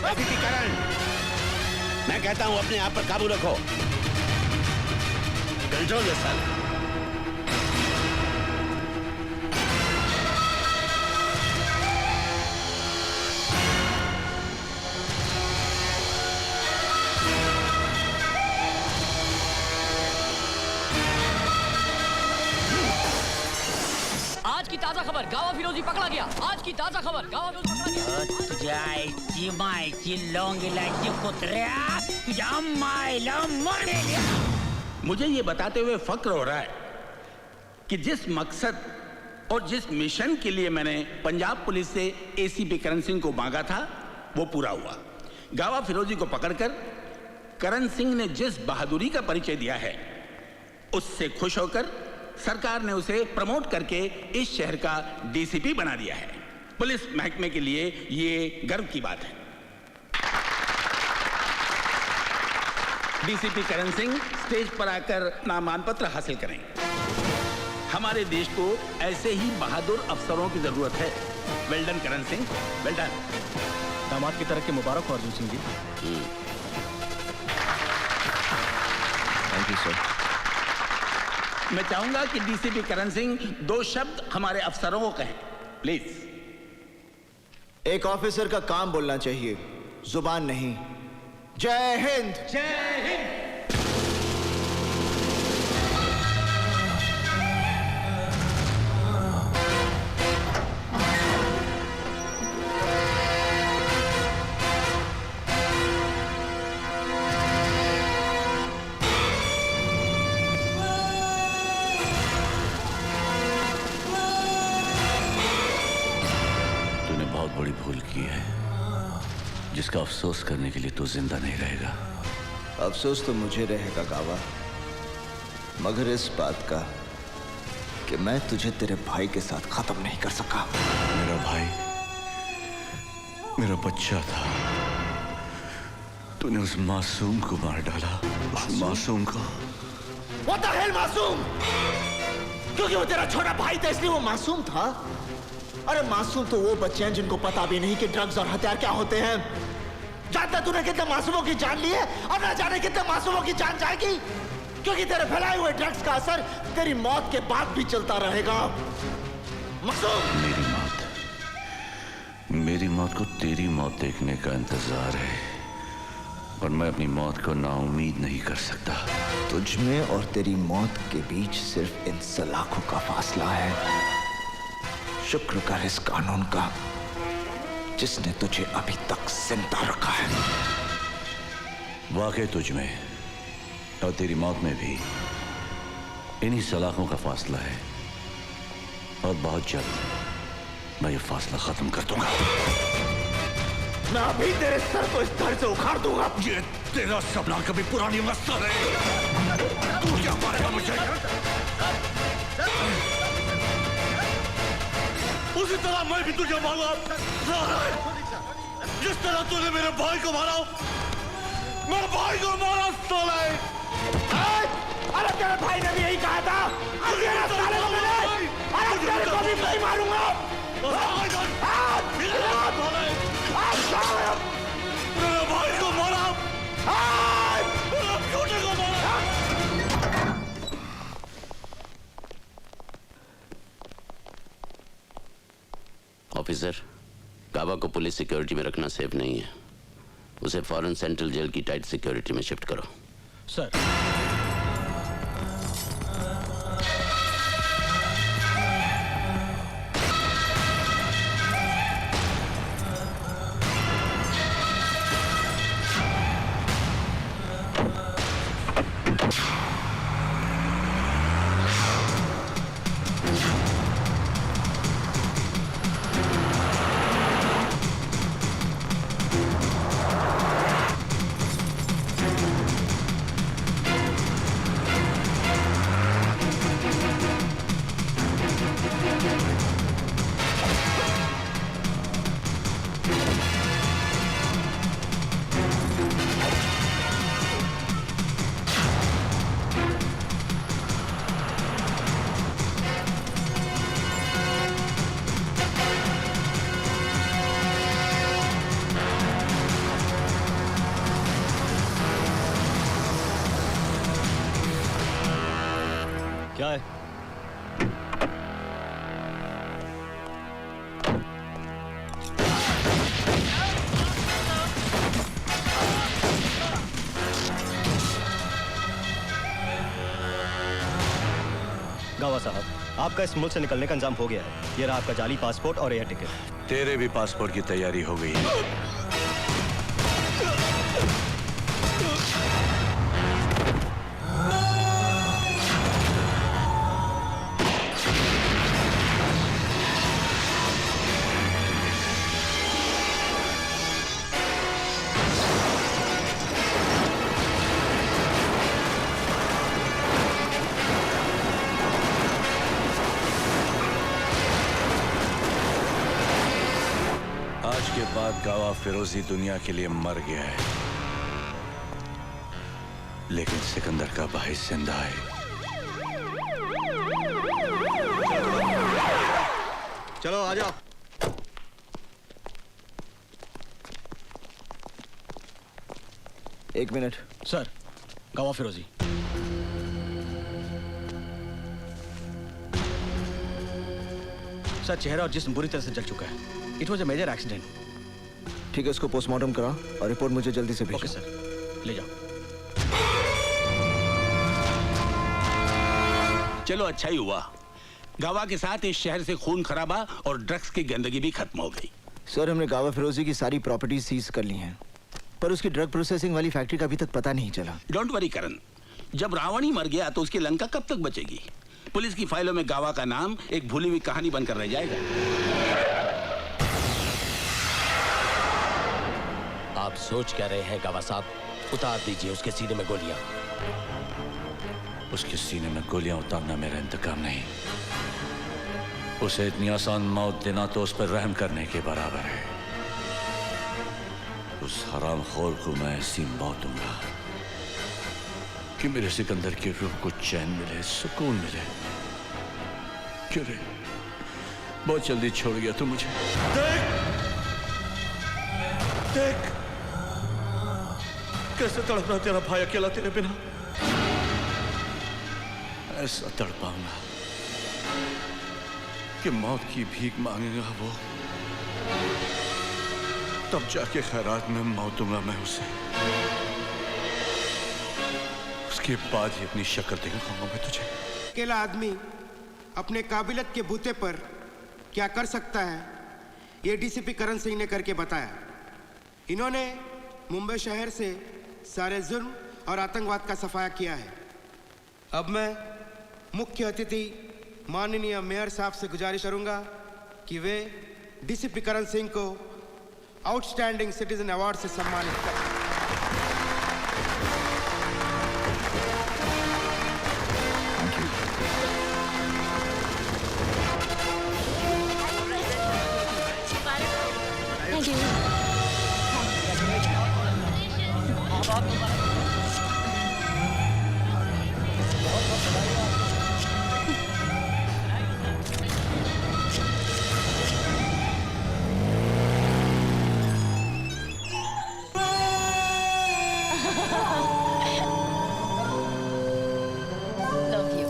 ACP Karan, मैं कहता हूं अपने आप पर काबू रखो। Control yourself. आज की ताजा खबर, गावा फिरोजी पकड़ा गया। आज की ताजा खबर, गावा फिरोजी पकड़ा गया। तुझ्याची मायची लोंगिलाची कुत्र्या, तुझ्या मायला मरेल। मुझे ये बताते हुए फक्र हो रहा है कि जिस मकसद और जिस मिशन के लिए मैंने पंजाब पुलिस से एसीपी करण सिंह को मांगा था, वो पूरा हुआ। गावा फिरोजी को पकड़कर करण सिंह ने जिस बहादुरी का परिचय दिया है, उससे खुश होकर सरकार ने उसे प्रमोट करके इस शहर का डीसीपी बना दिया है। पुलिस महकमे के लिए ये गर्व की बात है। डीसीपी करण सिंह स्टेज पर आकर नामांकन पत्र हासिल करें। हमारे देश को ऐसे ही बहादुर अफसरों की जरूरत है। Well done Karan Singh, well done. दामाद की तरफ के मुबारक हो Arjun Singh ji. Thank you sir. मैं चाहूंगा कि डीसीपी करण सिंह 2 शब्द हमारे अफसरों को कहें, प्लीज। एक ऑफिसर का काम बोलना चाहिए, जुबान नहीं। जय हिंद। जय हिंद। बड़ी भूल की है, जिसका अफसोस करने के लिए तू जिंदा नहीं रहेगा। अफसोस तो मुझे रहेगा गावा, मगर इस बात का कि मैं तुझे तेरे भाई के साथ खत्म नहीं कर सका। मेरा भाई मेरा बच्चा था, तूने उस मासूम को मार डाला। उस मासूम को। What the hell मासूम? क्योंकि वो तेरा छोटा भाई था इसलिए वो मासूम था? अरे मासूम तो वो बच्चे हैं जिनको पता भी नहीं कि ड्रग्स और हथियार क्या होते हैं। जानता तूने कितने मासूमों की जान ली है और ना जाने कितने मासूमों की जान जाएगी, क्योंकि तेरे फैलाए हुए ड्रग्स का असर तेरी मौत के बाद भी चलता रहेगा। मासूम। मेरी मौत को तेरी मौत देखने का इंतजार है, और मैं अपनी मौत को नाउम्मीद नहीं कर सकता। तुझ में और तेरी मौत के बीच सिर्फ इन सलाखों का फासला है। शुक्र कर इस कानून का जिसने तुझे अभी तक जिंदा रखा है। वाकई तुझ में और तेरी मौत में भी इन्हीं सलाखों का फासला है, और बहुत जल्द मैं ये फासला खत्म कर दूंगा। मैं अभी तेरे सर को इस धड़ से उखाड़ दूंगा। ये तेरा सपना कभी पूरा नहीं होगा साले। तू क्या मारेगा मुझे? उसी तरह मैं भी तुझे मारूंगा। जिस तरह तूने मेरे भाई को मारा, मेरे भाई को मारा साले। अरे तेरे भाई ने भी यही कहा था। साले को मैंने, अरे तेरे को भी नहीं मारूंगा। मेरे भाई को मारा, मेरे छोटे को मारा। ऑफिसर, गावा को पुलिस सिक्योरिटी में रखना सेफ नहीं है। उसे फौरन सेंट्रल जेल की टाइट सिक्योरिटी में शिफ्ट करो। सर। क्या है? गावा साहब, आपका इस मुल्क से निकलने का इंतजाम हो गया है। ये रहा आपका जाली पासपोर्ट और एयर टिकट। तेरे भी पासपोर्ट की तैयारी हो गई है। आज के बाद गावा फिरोजी दुनिया के लिए मर गया है, लेकिन सिकंदर का भाई जिंदा है। चलो आ जाओ। एक मिनट सर, गावा फिरोजी। सर, चेहरा और जिस्म बुरी तरह से जल चुका है। It was a major accident. ठीक है, इसको पोस्टमार्टम करा और रिपोर्ट मुझे जल्दी से भेजो। ओके सर, ले जाओ। चलो अच्छा ही हुआ, गावा के साथ इस शहर से खून खराबा और ड्रग्स की गंदगी भी खत्म हो गई। सर, हमने गावा फिरोजी की सारी प्रॉपर्टी सीज कर ली हैं, पर उसकी ड्रग प्रोसेसिंग वाली फैक्ट्री का अभी तक पता नहीं चला। डोंट वरी करण, जब रावण ही मर गया तो उसकी लंका कब तक बचेगी? पुलिस की फाइलों में गावा का नाम एक भूली हुई कहानी बनकर रह जाएगा। आप सोच क्या रहे हैं गावा साहब? उतार दीजिए उसके सीने में गोलियां। उसके सीने में गोलियां उतारना मेरा इंतकाम नहीं, उसे इतनी आसान मौत देना तो उस पर रहम करने के बराबर है। उस हरामखोर को मैं ऐसी मौत दूंगा कि मेरे सिकंदर की रूह को चैन मिले, सुकून मिले। क्यों रे, बहुत जल्दी छोड़ गया तू मुझे। देख कैसे तड़प रहा तेरा भाई अकेला तेरे बिना। ऐसा तड़पाऊंगा कि मौत की भीख मांगेगा वो, तब जाके खैरात में मौतूंगा मैं उसे। उसके बाद ही अपनी शक्ल दिखाऊंगा मैं तुझे। अकेला आदमी अपने काबिलियत के बूते पर क्या कर सकता है, ये डीसीपी करण सिंह ने करके बताया। इन्होंने मुंबई शहर से सारे जुर्म और आतंकवाद का सफाया किया है। अब मैं मुख्य अतिथि माननीय मेयर साहब से गुजारिश करूंगा कि वे डीसीपी करण सिंह को आउटस्टैंडिंग सिटीजन अवार्ड से सम्मानित करें। Thank you. Love you.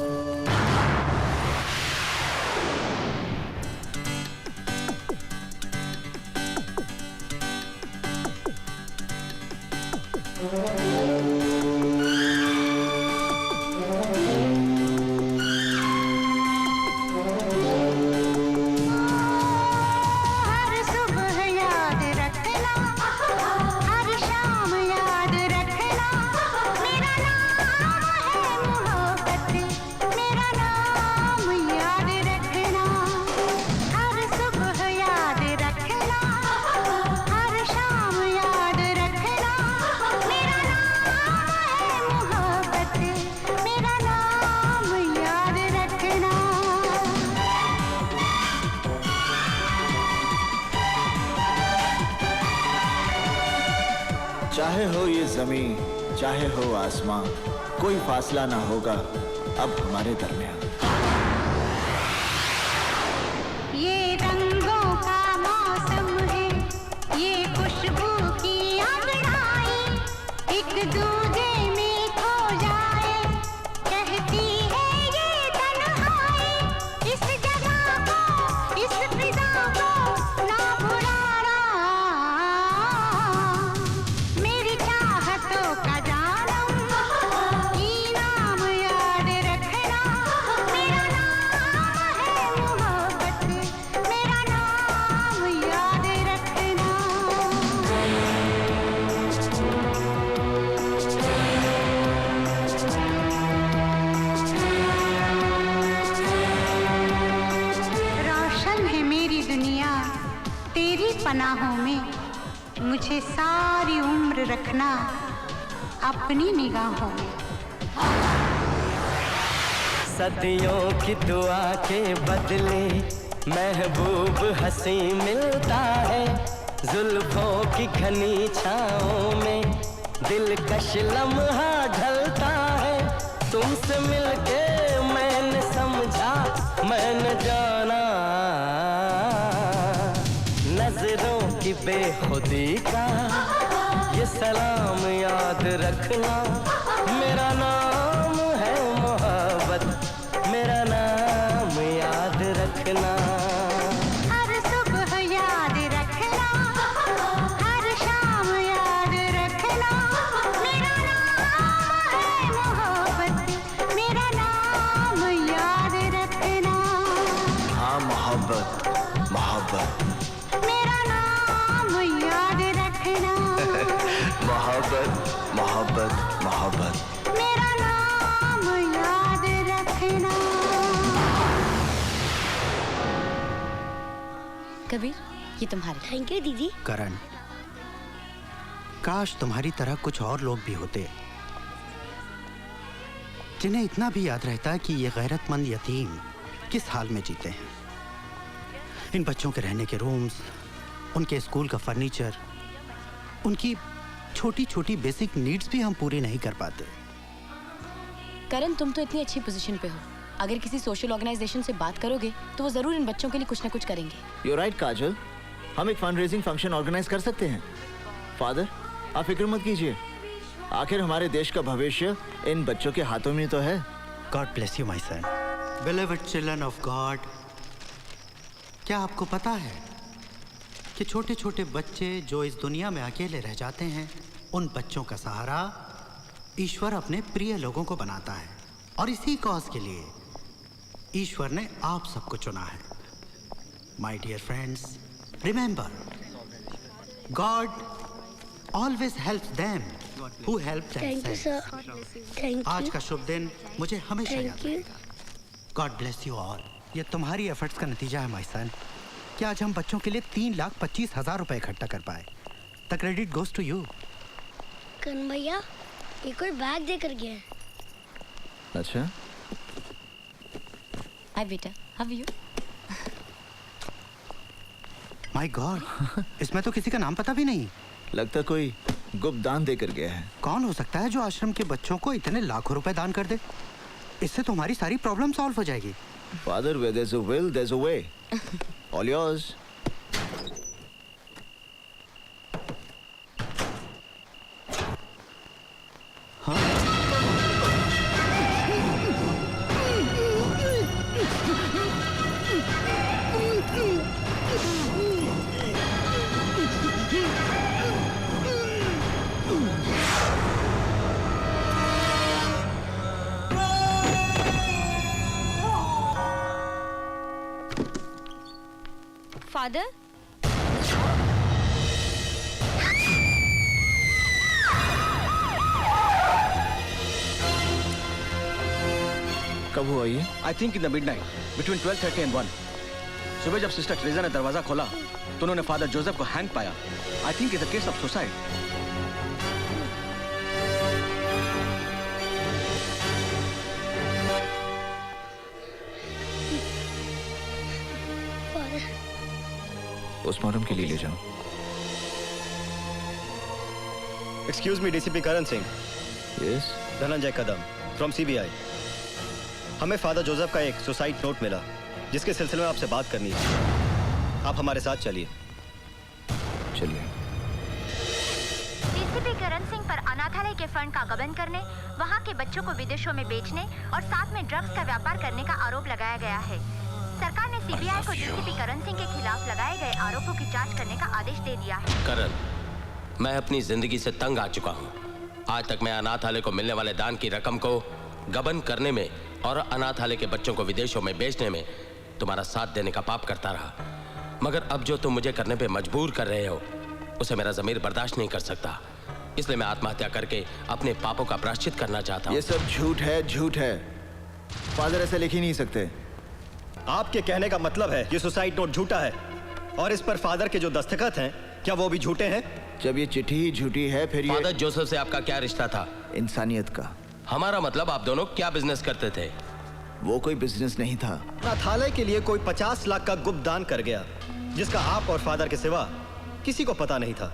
हर सुबह याद रखना, हर शाम याद रखना, मेरा नाम है मोहब्बत, मेरा नाम याद रखना। हर सुबह याद रखना, हर शाम याद रखना, मेरा नाम है मोहब्बत, मेरा नाम याद रखना। चाहे हो ये जमीन, चाहे हो आसमां, कोई फासला ना होगा अब हमारे दरमियान। ये रंगों का मौसम है, ये खुशबू की अंगड़ाई, एक दूजे में खो जाए, कहती है ये पनाहों में मुझे सारी उम्र रखना अपनी निगाहों में। सदियों की दुआ के बदले महबूब हंसी मिलता है, जुल्फों की घनी छाओं में दिलकश लम्हा ढलता है। तुमसे मिलके मैंने समझा, मैंने जाना, नजरों की बेखुदी का ये सलाम याद रखना। मेरा नाम है मोहब्बत, मेरा नाम याद रखना। हर सुबह याद रखना, हर शाम याद रखना। मेरा नाम है मोहब्बत, मेरा नाम याद रखना। हाँ मोहब्बत, मोहब्बत, मेरा नाम याद रखना। मोहब्बत, मोहब्बत, मोहब्बत। मेरा नाम याद रखना। कबीर, ये तुम्हारे। थैंक यू दीदी। करण, काश तुम्हारी तरह कुछ और लोग भी होते जिन्हें इतना भी याद रहता कि ये गैरतमंद यतीम किस हाल में जीते हैं। इन बच्चों के रहने के रूम्स, उनके स्कूल का फर्नीचर, उनकी छोटी छोटी बेसिक नीड्स भी हम पूरी नहीं कर पाते। करण, तुम तो इतनी अच्छी पोजीशन पे हो, अगर किसी सोशल ऑर्गेनाइजेशन से बात करोगे तो वो जरूर इन बच्चों के लिए कुछ ना कुछ करेंगे। You're right, काजल, हम एक फंड रेजिंग फंक्शन ऑर्गेनाइज कर सकते हैं। फादर, आप फिक्र मत कीजिए, आखिर हमारे देश का भविष्य इन बच्चों के हाथों में तो है। God bless you, my son. Beloved children of God, क्या आपको पता है कि छोटे छोटे बच्चे जो इस दुनिया में अकेले रह जाते हैं, उन बच्चों का सहारा ईश्वर अपने प्रिय लोगों को बनाता है, और इसी कॉज के लिए ईश्वर ने आप सबको चुना है। My dear friends, remember, God always helps them who help thank you themselves. Sir. Thank you. आज का शुभ दिन मुझे हमेशा याद थैंक यू। रहेगा। God bless you all. ये तुम्हारी एफर्ट्स का नतीजा है माय सन कि आज हम बच्चों के लिए 3,25,000 रुपए इकट्ठा कर पाए। The credit goes to you. Karan भैया, ये कोई बैग देकर गया है। अच्छा, हाय बेटा, how are you? My God, इसमें तो किसी का नाम पता भी नहीं। लगता कोई गुप्त दान देकर गया है। कौन हो सकता है जो आश्रम के बच्चों को इतने लाखों रुपए दान कर दे? इससे तो हमारी सारी प्रॉब्लम सॉल्व हो जाएगी। Father, where there's a will, there's a way. All yours. Father, कब हुआ ये? I think in the midnight between 12:30 and 1। सुबह जब सिस्टर ट्रेजा ने दरवाजा खोला तो उन्होंने फादर जोसेफ को हैंग पाया। I think it's a case of suicide. Postmortem के लिए ले जाओ। Excuse me, DCP Karan Singh. Yes. Dhananjay Kadam from CBI. हमें फादर जोसेफ का एक सुसाइड नोट मिला जिसके सिलसिले में आपसे बात करनी है। आप हमारे साथ चलिए। चलिए। डीसीपी करण सिंह पर अनाथालय के फंड का गबन करने, वहां के बच्चों को विदेशों में बेचने और साथ में ड्रग्स का व्यापार करने का आरोप लगाया गया है। सरकार ने सीबीआई को डीसीपी करण सिंह के खिलाफ लगाए गए आरोपों की जांच करने का आदेश दे दिया है। करण, मैं अपनी जिंदगी से तंग आ चुका हूँ। आज तक मैं अनाथालय को मिलने वाले दान की रकम को गबन करने में और अनाथालय के बच्चों को विदेशों में बेचने में तुम्हारा साथ देने का पाप करता रहा। मगर अब जो तुम मुझे करने पे मजबूर कर रहे हो उसे मेरा ज़मीर बर्दाश्त नहीं कर सकता। इसलिए मैं आत्महत्या करके अपने पापों का प्रायश्चित करना चाहता हूँ। ये सब झूठ है, झूठ है। फादर ऐसे लिख ही नहीं सकते। आपके कहने का मतलब है ये सुसाइड नोट झूठा है और इस पर फादर के जो दस्तखत हैं, क्या वो भी झूठे हैं? जब ये चिट्ठी ही झूठी है, फिर ये फादर जोसेफ से आपका क्या रिश्ता था? इंसानियत का। हमारा मतलब आप दोनों क्या बिजनेस करते थे? वो कोई बिजनेस नहीं था। अनाथालय के लिए कोई 50 लाख का गुप्त दान कर गया, जिसका आप और फादर के सिवा किसी को पता नहीं था।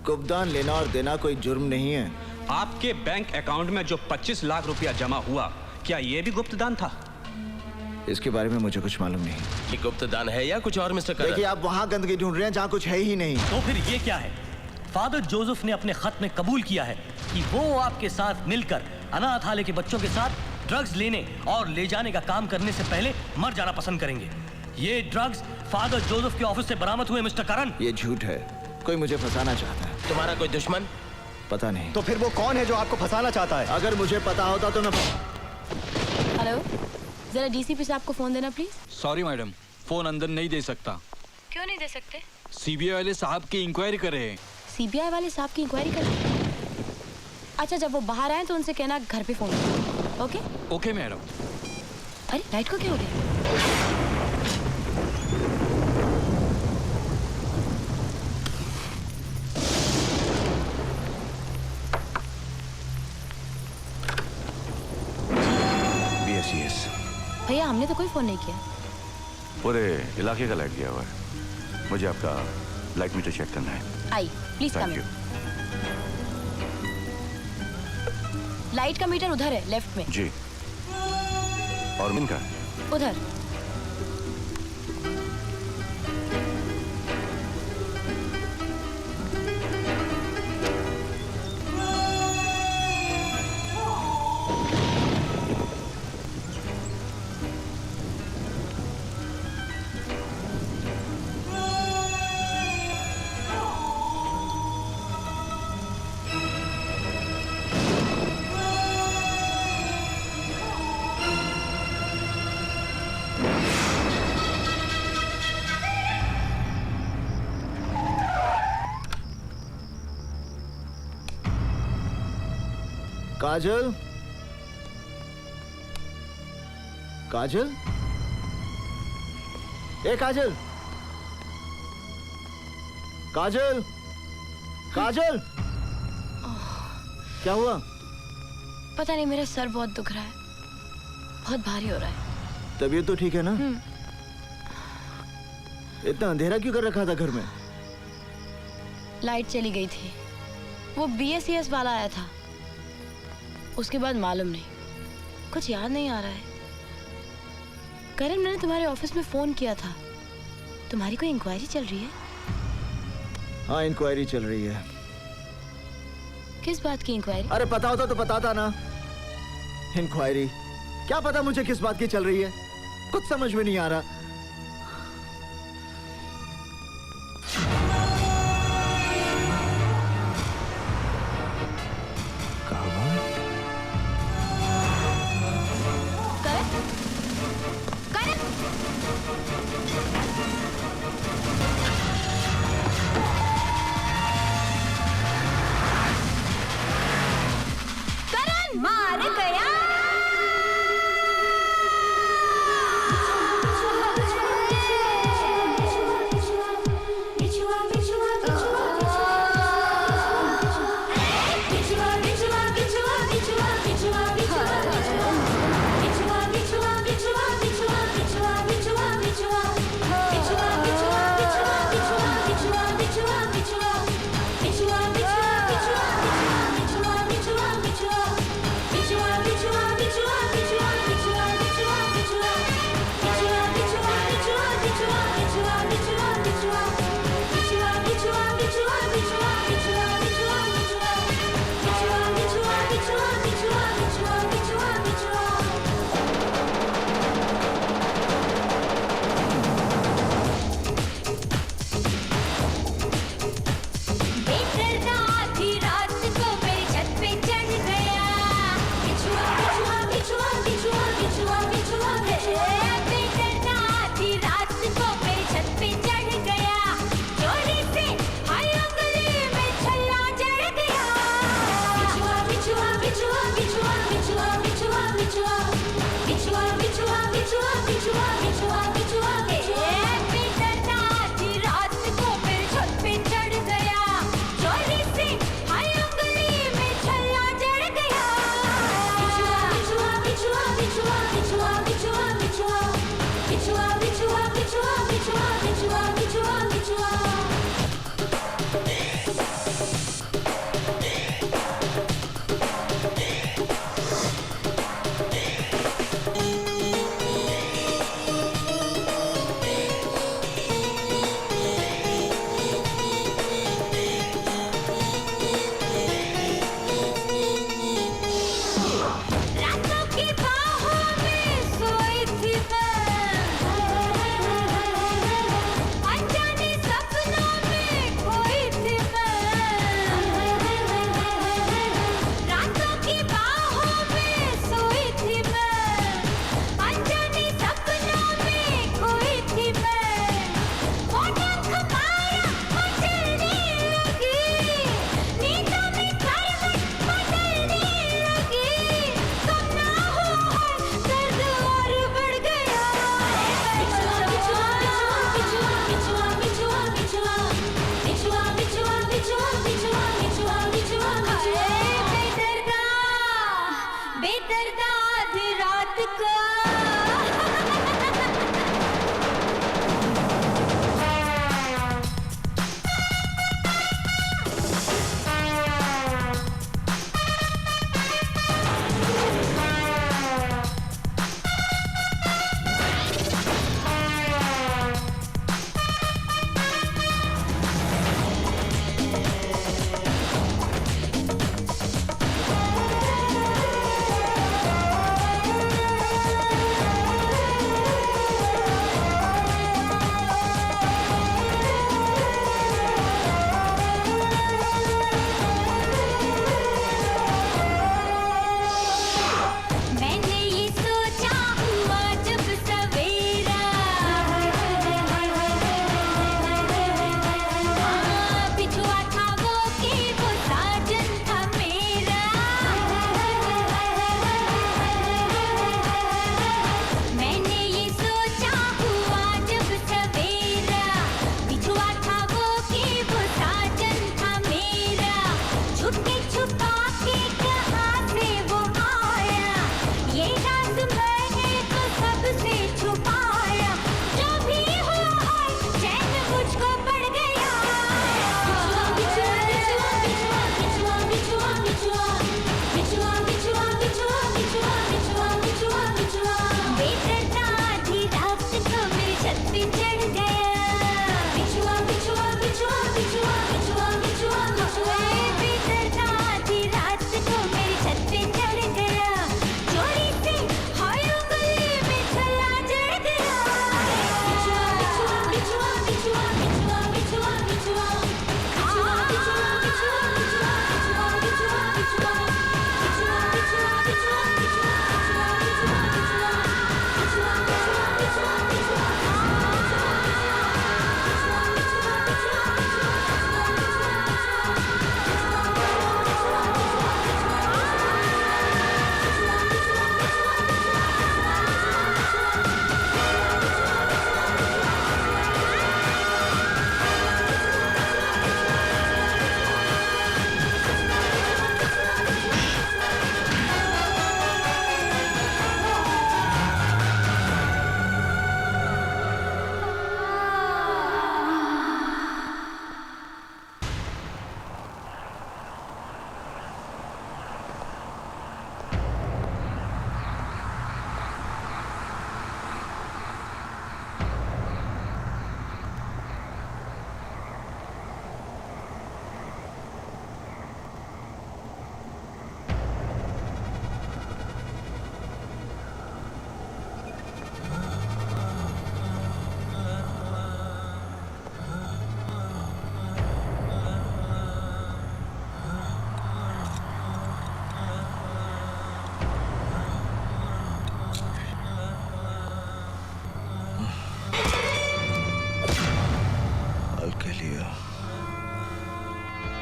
गुप्त दान लेना और देना कोई जुर्म नहीं है। आपके बैंक अकाउंट में जो 25 लाख रुपया जमा हुआ, क्या ये भी गुप्त दान था? इसके बारे में मुझे कुछ मालूम नहीं। ये गुप्त दान है या कुछ और मिस्टर करन? देखिए, आप वहाँ गंदगी ढूंढ रहे हैं जहाँ कुछ है ही नहीं। तो फिर ये क्या है? फादर जोसेफ ने अपने खत में कबूल किया है कि वो आपके साथ मिलकर अनाथालय के बच्चों के साथ ड्रग्स लेने और ले जाने का काम करने से पहले मर जाना पसंद करेंगे। ये ड्रग्स फादर जोसेफ के ऑफिस से बरामद हुए मिस्टर करन। ये झूठ है। कोई मुझे फंसाना चाहता है। तुम्हारा कोई दुश्मन? पता नहीं। तो फिर वो कौन है जो आपको फंसाना चाहता है? अगर मुझे पता होता तो मैं... हेलो, जरा डीसीपी साहब को फोन देना प्लीज। सॉरी मैडम, फोन अंदर नहीं दे सकता। क्यों नहीं दे सकते? सीबीआई वाले साहब की इंक्वायरी कर रहे हैं। सीबीआई वाले साहब की इंक्वायरी कर रहे हैं? अच्छा, जब वो बाहर आए तो उनसे कहना घर पे फोन करो। ओके? Okay madam. अरे लाइट को क्या हो गया? भैया, हमने तो कोई फोन नहीं किया। पूरे इलाके का लाइट गया हुआ है। मुझे आपका लाइट मीटर चेक करना है। आई, प्लीज कम इन। लाइट का मीटर उधर है, लेफ्ट में। जी। और इनका? उधर। काजल, काजल, ए काजल, काजल, काजल, क्या हुआ? पता नहीं, मेरा सर बहुत दुख रहा है, बहुत भारी हो रहा है। तबीयत तो ठीक है ना? इतना अंधेरा क्यों कर रखा था घर में? लाइट चली गई थी। वो BSES वाला आया था, उसके बाद मालूम नहीं, कुछ याद नहीं आ रहा है। करण, मैंने तुम्हारे ऑफिस में फोन किया था। तुम्हारी कोई इंक्वायरी चल रही है? हाँ, इंक्वायरी चल रही है। किस बात की इंक्वायरी? अरे पता होता तो बताता ना। इंक्वायरी? क्या पता मुझे किस बात की चल रही है, कुछ समझ में नहीं आ रहा। रात को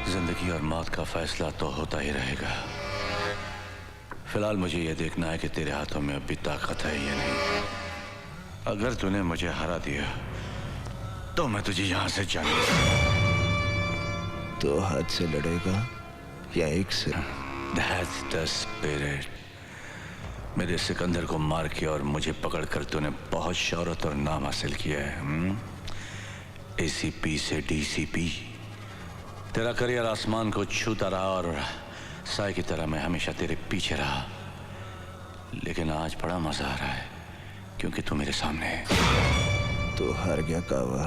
जिंदगी और मौत का फैसला तो होता ही रहेगा। फिलहाल मुझे यह देखना है कि तेरे हाथों में अभी ताकत है या नहीं। अगर तूने मुझे हरा दिया तो मैं तुझे यहां से जाने तो हाथ से लड़ेगा या एक से? That's the spirit। मेरे सिकंदर को मार के और मुझे पकड़कर तूने बहुत शौहरत और नाम हासिल किया है। ACP से DCP। तेरा करियर आसमान को छूता रहा और साए की तरह मैं हमेशा तेरे पीछे रहा। लेकिन आज बड़ा मजा आ रहा है क्योंकि तू मेरे सामने है। तो हार गया कावा।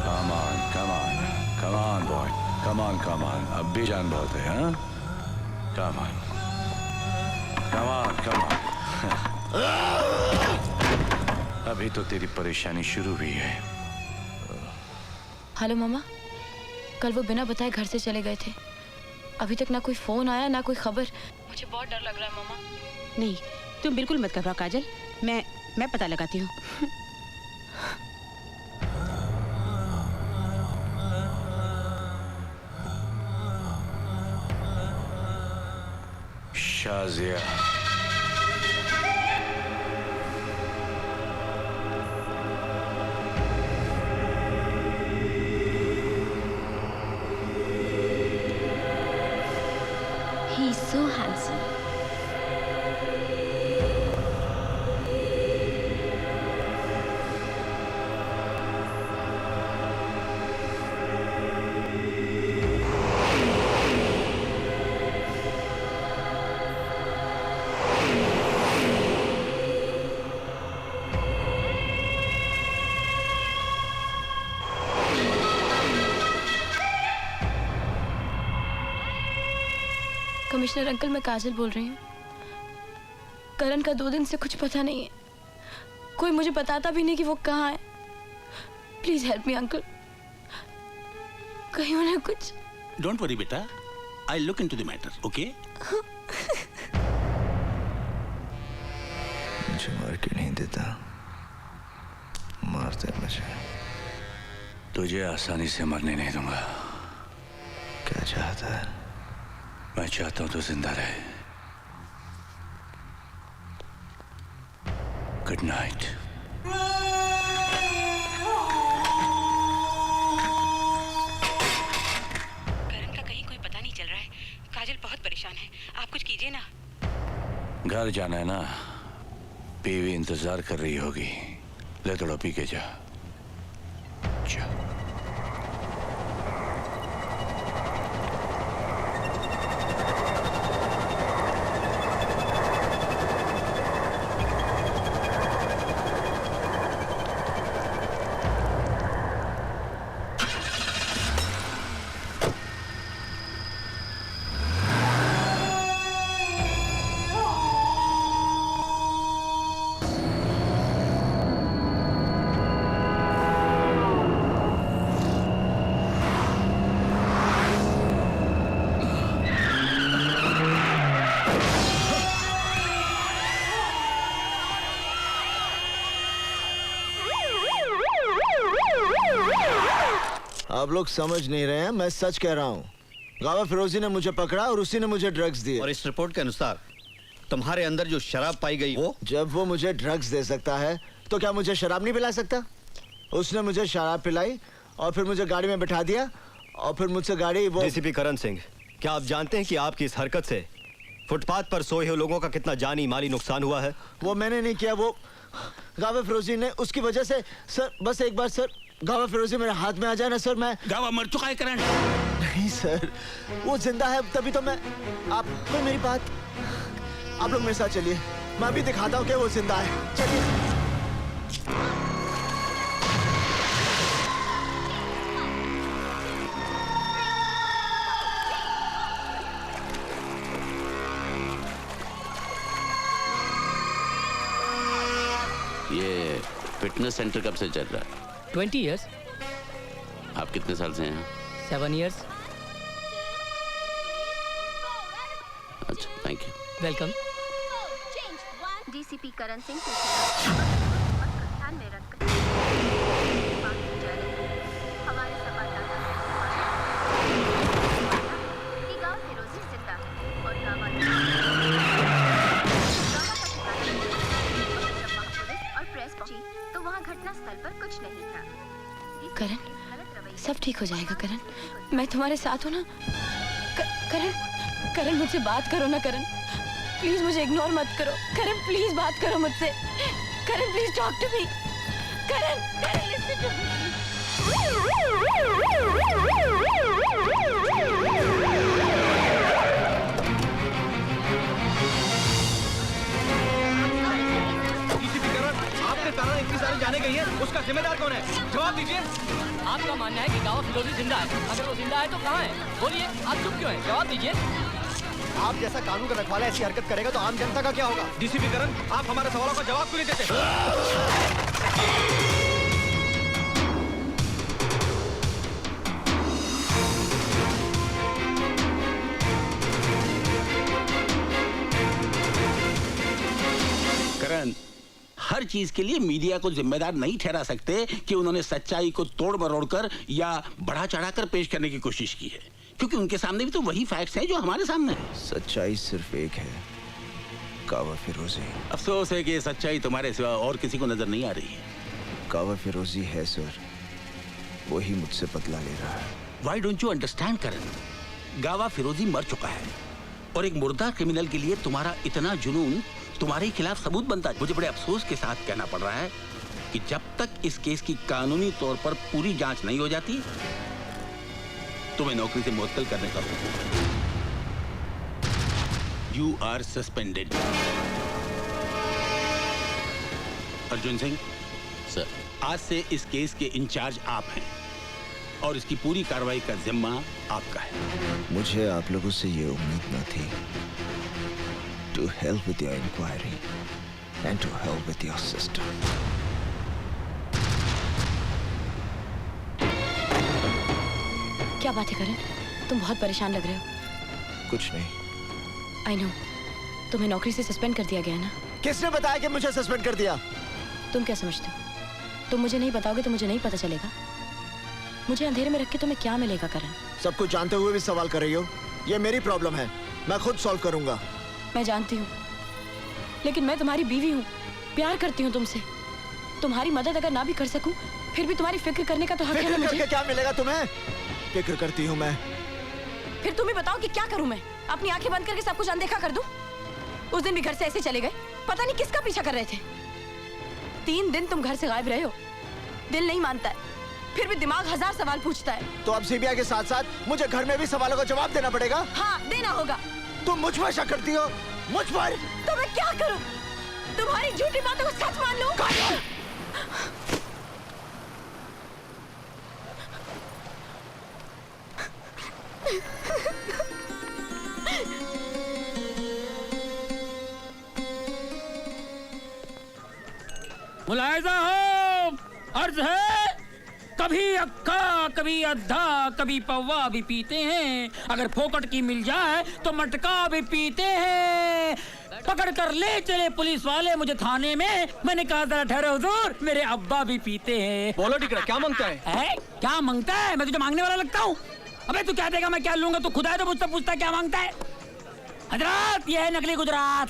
Come on, come on, come on boy, come on, come on। अब भी जान बहुत है, हाँ? Come on, come on, come on। अभी तो तेरी परेशानी शुरू हुई है। हेलो मामा, कल वो बिना बताए घर से चले गए थे। अभी तक ना कोई फोन आया ना कोई खबर। मुझे बहुत डर लग रहा है मामा। नहीं, तुम बिल्कुल मत घबराओ काजल, मैं पता लगाती हूँ। शाजिया, कमिश्नर अंकल, मैं काजल बोल रही हूँ। करण का 2 दिन से कुछ पता नहीं है। कोई मुझे बताता भी नहीं कि वो कहाँ है। Please help me uncle. कहीं उन्हें कुछ। डोंट वरी बेटा, I look into the matter, okay? मुझे मार के नहीं देता, मारते मुझे। तुझे आसानी से मरने नहीं दूंगा। क्या चाहता है? मैं चाहता हूं तू जिंदा रहे। Good night. करण का कहीं कोई पता नहीं चल रहा है। काजल बहुत परेशान है, आप कुछ कीजिए ना। घर जाना है ना, बीवी इंतजार कर रही होगी। ले थोड़ा पी के जा। आप लोग समझ नहीं रहे हैं, मैं सच कह रहा हूँ। गावा फिरोजी ने मुझे पकड़ा और उसी ने मुझे ड्रग्स दिए। और इस रिपोर्ट के अनुसार तुम्हारे अंदर जो शराब पाई गई वो? जब वो मुझे ड्रग्स दे सकता है तो क्या मुझे शराब नहीं पिला सकता? उसने मुझे शराब पिलाई और फिर मुझे गाड़ी में बिठा दिया और फिर मुझसे गाड़ी वो। डीसीपी करण सिंह, क्या आप जानते हैं कि आपकी इस हरकत से फुटपाथ पर सोए हुए लोगों का कितना जानी माली नुकसान हुआ है? वो मैंने नहीं किया, वो गावा फिरोजी ने। उसकी वजह से सर, बस एक बार सर, गावा फिरोजी मेरे हाथ में आ जाए ना सर, मैं। गावा मर चुका है करण। नहीं सर, वो जिंदा है, तभी तो मैं। आप कोई मेरी बात, आप लोग मेरे साथ चलिए, मैं अभी दिखाता हूँ कि वो जिंदा है। चलिए। ये फिटनेस सेंटर कब से चल रहा है? 20 years. आप कितने साल से हैं? 7 years. अच्छा, thank you. Welcome. DCP Karan Singh के खिलाफ ध्यान में रखकर हमारे संवाददाता कि गांव फिरोजी जिंदा है और गांव और प्रेस पहुंची तो वहां घटना स्थल पर कुछ नहीं था। करण, सब ठीक हो जाएगा करण, मैं तुम्हारे साथ हूँ ना। करण, करण मुझसे बात करो ना करण, प्लीज मुझे इग्नोर मत करो। करण प्लीज बात करो मुझसे। Karan please talk to me. Karan, Karan listen to me. आपने तारा इतनी सारी जाने गई है, उसका जिम्मेदार कौन है? जवाब दीजिए। आपका मानना है कि गावा फिरोजी जिंदा है। अगर वो जिंदा है तो कहाँ है? बोलिए, आप चुप क्यों हैं? जवाब दीजिए। आप जैसा कानून का रखवाला ऐसी हरकत करेगा तो आम जनता का क्या होगा? डीसीपी करण, आप हमारे सवालों का जवाब क्यों नहीं देते? करण, हर चीज के लिए मीडिया को जिम्मेदार नहीं ठहरा सकते कि उन्होंने सच्चाई को तोड़ मरोड़ कर या बढ़ा चढ़ाकर पेश करने की कोशिश की है, क्योंकि उनके सामने भी तो वही फैक्ट्स हैं जो हमारे सामने हैं। सच्चाई सिर्फ एक है, गावा फिरोजी। अफसोस है कि ये सच्चाई तुम्हारे सिवा और किसी को नजर नहीं आ रही है। गावा फिरोजी है सर, वही मुझसे बदला ले रहा है। Why don't you understand, करण? गावा फिरोजी मर चुका है। और एक मुर्दा क्रिमिनल के लिए तुम्हारा इतना जुनून तुम्हारे खिलाफ सबूत बनता है। मुझे बड़े अफसोस के साथ कहना पड़ रहा है कि जब तक इस केस की कानूनी तौर पर पूरी जांच नहीं हो जाती, तुम्हें नौकरी से मुअत्तल करने का हुक्म। You are suspended. Arjun Singh sir, आज से इस केस के इंचार्ज आप हैं और इसकी पूरी कार्रवाई का जिम्मा आपका है। मुझे आप लोगों से ये उम्मीद न थी। To help with your inquiry and to help with your system. क्या बात है करण? तुम बहुत परेशान लग रहे हो। कुछ नहीं। I know. तुम्हें नौकरी से सस्पेंड कर दिया गया है ना? किसने बताया कि मुझे सस्पेंड कर दिया? तुम क्या समझते हो? तुम मुझे नहीं बताओगे तो मुझे नहीं पता चलेगा। मुझे अंधेरे में रख के तुम्हें क्या मिलेगा करण? सब कुछ जानते हुए भी सवाल कर रही हो। ये मेरी प्रॉब्लम है, मैं खुद सॉल्व करूंगा। मैं जानती हूँ, लेकिन मैं तुम्हारी बीवी हूँ, प्यार करती हूँ तुमसे। तुम्हारी मदद अगर ना भी कर सकूं, फिर भी तुम्हारी फिक्र करने का तो हक है ना मुझे। फिक्र करके क्या मिलेगा तुम्हें? फिक्र करती हूँ मैं। फिर तुम ही बताओ कि क्या करूं मैं? अपनी आंखें बंद करके सब कुछ अनदेखा कर दूं? उस दिन भी घर से ऐसे चले गए, पता नहीं किसका पीछा कर रहे थे। 3 दिन तुम घर से गायब रहे हो। दिल नहीं मानता है, फिर भी दिमाग 1000 सवाल पूछता है। तो अब सीबीआई के साथ साथ मुझे घर में भी सवालों का जवाब देना पड़ेगा? हाँ, देना होगा। तुम मुझ पर शक करती हो? मुझ पर? तो मैं क्या करूं? तुम्हारी झूठी बातों को सच मान लूं? मुलाहिजा हो, अर्ज है, कभी अक्का कभी अद्धा कभी पौवा भी पीते हैं, अगर फोकट की मिल जाए तो मटका भी पीते हैं। पकड़ कर ले चले पुलिस वाले मुझे थाने में, मैंने कहा जरा ठहरो हुजूर, मेरे अब्बा भी पीते हैं। बोलो टिकरा, क्या मांगता है? क्या मांगता है? मैं तुझे मांगने वाला लगता हूँ? अबे तू क्या देगा, मैं क्या लूंगा? तू खुदा है तो मुझसे पूछता क्या मांगता है? हजरात, ये है नकली गुजरात।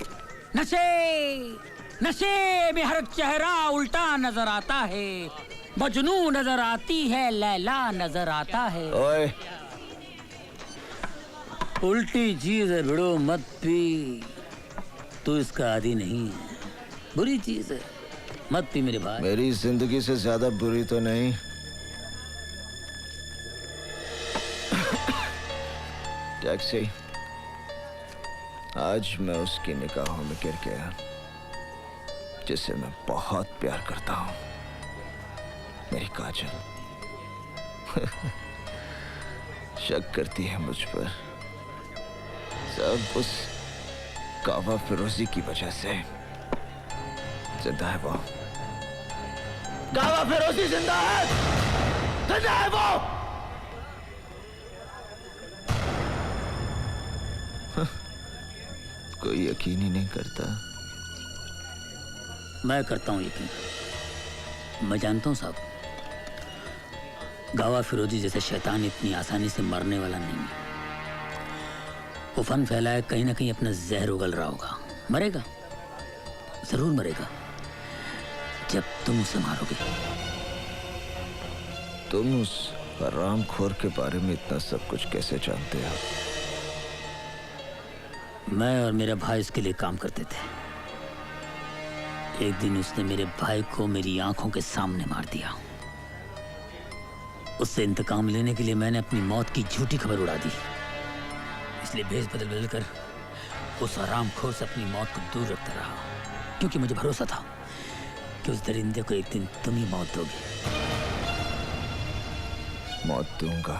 नशे में हर चेहरा उल्टा नजर आता है, मजनू नजर आती है, लैला नजर आता है। ओए, उल्टी चीज है भिड़ो मत पी, तू इसका आदी नहीं है, बुरी चीज है, मत पी मेरे भाई। मेरी जिंदगी से ज्यादा बुरी तो नहीं। टैक्सी। आज मैं उसकी निगाहों में गिर गया जिसे मैं बहुत प्यार करता हूँ, मेरी काजल। शक करती है मुझ पर, सब उस कावा फिरोजी की वजह से। जिंदा है वो, कावा फिरोजी जिंदा है, जिंदा है वो। कोई यकीन ही नहीं करता। मैं करता हूँ यकीन। मैं जानता हूँ साहब, गावा फिरोजी जैसे शैतान इतनी आसानी से मरने वाला नहीं है। वो फन फैलाए कहीं ना कहीं अपना जहर उगल रहा होगा। मरेगा, जरूर मरेगा, जब तुम उसे मारोगे। तुम उस हरामखोर के बारे में इतना सब कुछ कैसे जानते हो? मैं और मेरा भाई इसके लिए काम करते थे। एक दिन उसने मेरे भाई को मेरी आंखों के सामने मार दिया। उससे इंतकाम लेने के लिए मैंने अपनी मौत की झूठी खबर उड़ा दी। इसलिए भेष बदल बदल कर उस हरामखोर से अपनी मौत को दूर रखता रहा, क्योंकि मुझे भरोसा था कि उस दरिंदे को एक दिन तुम ही मौत दोगे। मौत दूंगा,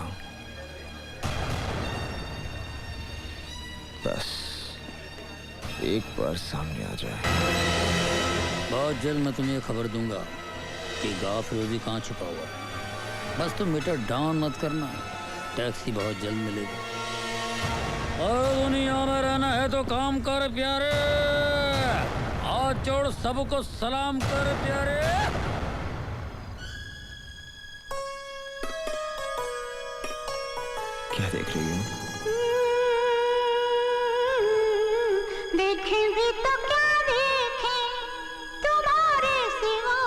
बस एक बार सामने आ जाए। बहुत जल्द मैं तुम्हें खबर दूंगा कि गावा फिरोजी कहाँ छुपा हुआ है। बस तुम मीटर डाउन मत करना, टैक्सी बहुत जल्द मिलेगी। और दुनिया में रहना है तो काम कर प्यारे, हाथ जोड़ सबको सलाम कर प्यारे। क्या देख रही हो? देखें भी तो क्या देखें तुम्हारे सिवा।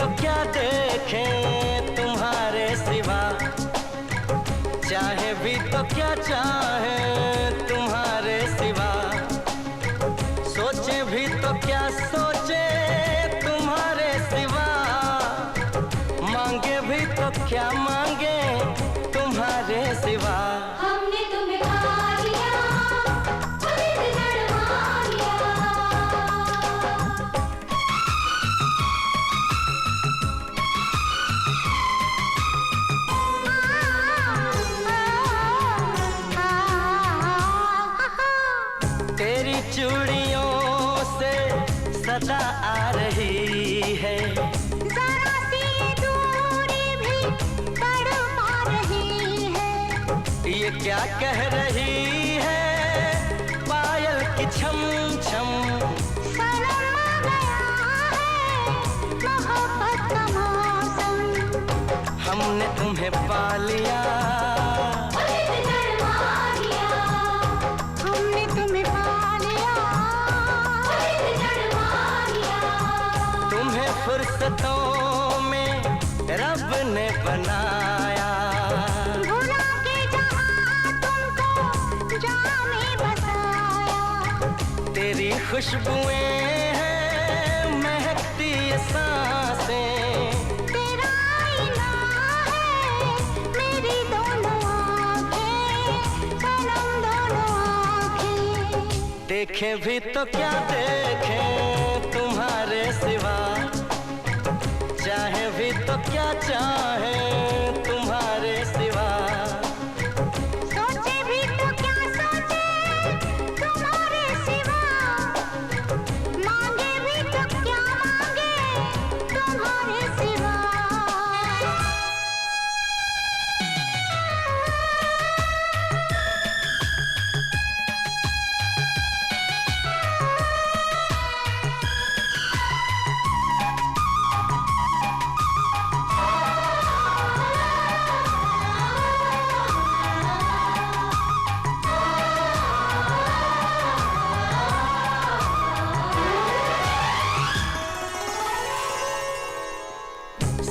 तो क्या देखें तुम्हारे सिवा, चाहे भी तो क्या चाहे तुम्हारे सिवा, सोचे भी तो क्या सोचे तुम्हारे सिवा, मांगे भी तो क्या मांगे तुम्हारे सिवा। हमने तुम्हें पा लिया, लड़वा लिया। तेरी चूड़ियों से सदा आ रही है, जरा सी दूरी भी तड़पा रही है। ये क्या कह रही है पायल की छम छम, सनम आ गया है मोहब्बत का मौसम। हमने तुम्हें पा लिया, हमने तुम्हें पा लिया, तुम्हें फुर्सतों में रब ने बनाया, भुला के जहाँ तुमको जाम में बसाया। तेरी खुशबुएं हैं महकती ये सांसें, तेरा आईना है मेरी दोनों आँखें, सनम दोनों आँखें। देखें भी तो क्या देखें तुम्हारे सिवा, चाहे भी तो क्या चाहे तुम्हारे सिवा, सोचे भी तो क्या सोचे तुम्हारे सिवा, मांगे भी तो क्या मांगे तुम्हारे सिवा।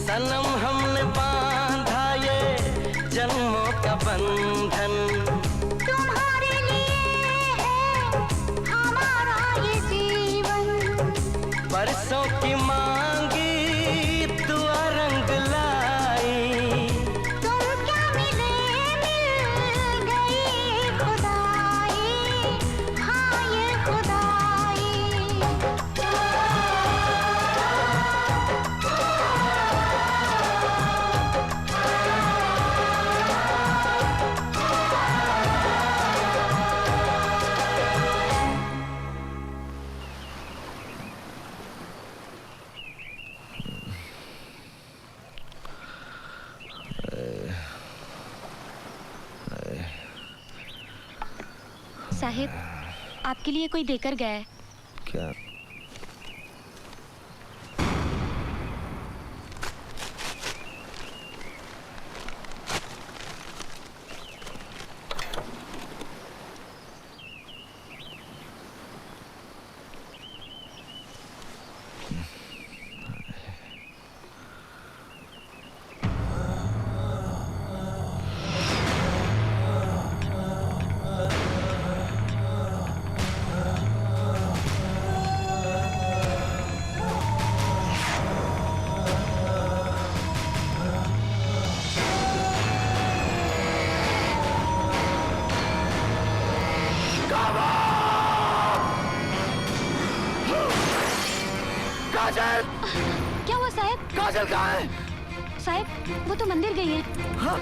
सनम हमने बांधा ये जन्मों का बंधन, तुम्हारे लिए है हमारा ये जीवन। बरसों की मांगी दुआ रंग लाई, तुम क्या मिले मिल गई खुदाई, हाँ ये खुदाई। साहिब, आपके लिए कोई देकर गया है। क्या? काजल! क्या हुआ साहब? काजल कहाँ है? साहब, वो तो मंदिर गई है। हाँ?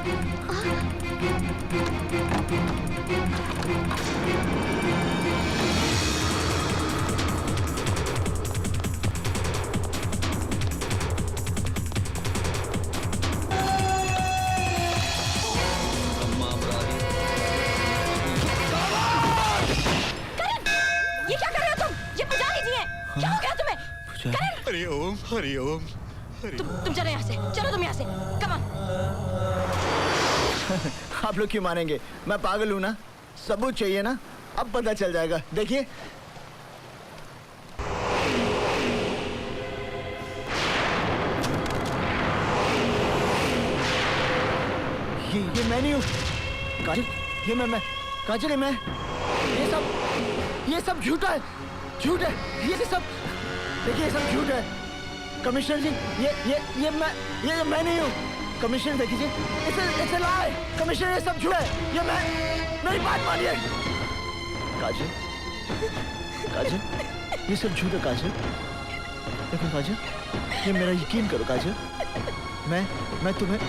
ये क्या कर रहे हो तुम? ये पुजारी जी हैं। क्या हो गया तुम्हें? करण! हरिओम हरिओम। तुम चलो यहाँ से, चलो तुम यहाँ से, कम ऑन। आप लोग क्यों मानेंगे? मैं पागल हूँ ना? सबूत चाहिए ना? अब पता चल जाएगा, देखिए। ये मैं नहीं हूँ काजल, ये मैं काजल, मैं ये सब झूठा है, झूठ है ये सब। देखिए ये सब झूठ है कमिश्नर जी, ये मैं नहीं हूँ कमिश्नर। देखिए इट्स अ लाई कमिश्नर, ये सब झूठ है, ये मैं, मेरी बात मानिए काजल, काजल ये सब झूठ है काजल। देखो काजल, ये मेरा यकीन करो काजल, मैं तुम्हें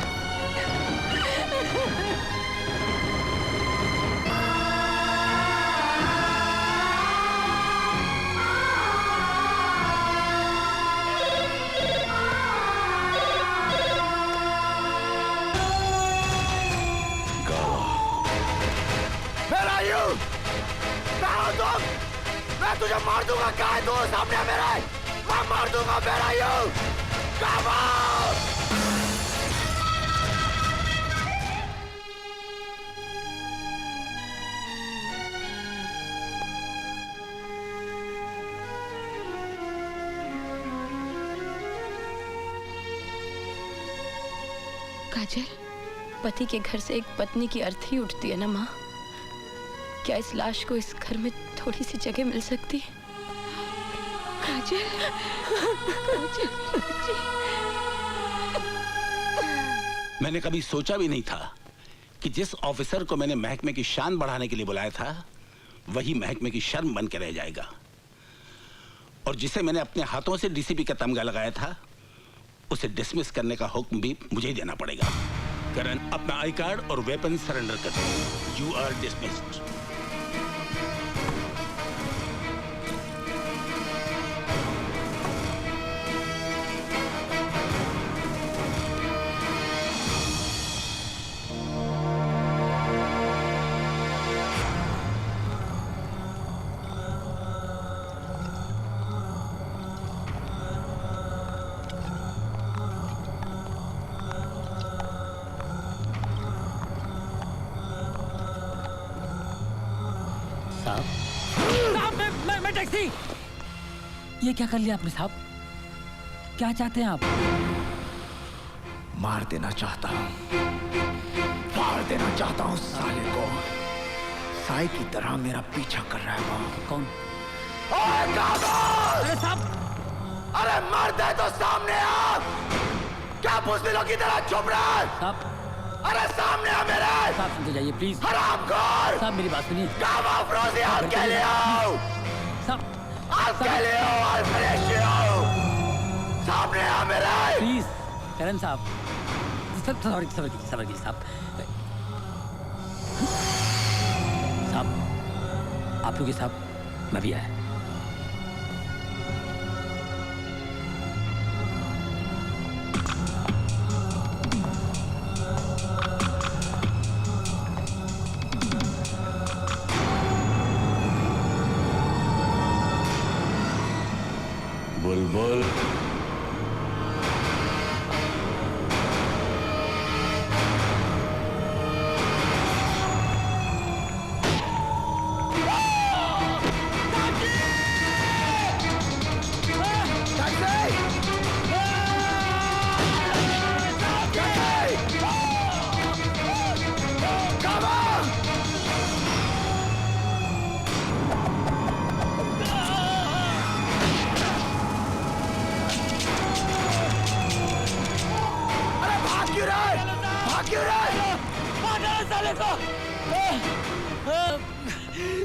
मैं तुझे मार दूंगा, कहाँ है तू? सामने है मेरे, मैं मार दूंगा मेरा यू। काजल, पति के घर से एक पत्नी की अर्थी उठती है ना माँ। क्या इस लाश को इस घर में थोड़ी सी जगह मिल सकती है? काजल, काजल। मैंने कभी सोचा भी नहीं था कि जिस ऑफिसर को मैंने महकमे की शान बढ़ाने के लिए बुलाया था वही महकमे की शर्म बन के रह जाएगा, और जिसे मैंने अपने हाथों से डीसीपी का तमगा लगाया था उसे डिसमिस करने का हुक्म भी मुझे ही देना पड़ेगा। करण, अपना आई कार्ड और वेपन सरेंडर कर दो। You are dismissed. साहब, मैं टैक्सी। ये क्या कर लिया आपने साहब? क्या चाहते हैं आप? मार देना चाहता हूँ, मार देना चाहता हूँ साले को। साई की तरह मेरा पीछा कर रहा है वो। कौन? अरे साहब, अरे मर दे तो सामने आ। क्या पुस्तलों की तरह चुप रहा है? साहब, अरे सामने आ मेरे। साहब सुनते जाइए प्लीज। हरामखोर। साहब मेरी बात सुनिए। काम अफरोज़ी हाथ के लिए आओ। हाथ के लिए आओ, हाथ फ्रेश आओ। सामने आ मेरे। प्लीज करण साहब, सबर कीजिए साहब। साहब आप रुकिए साहब, मैं भी आया। बुलबुल,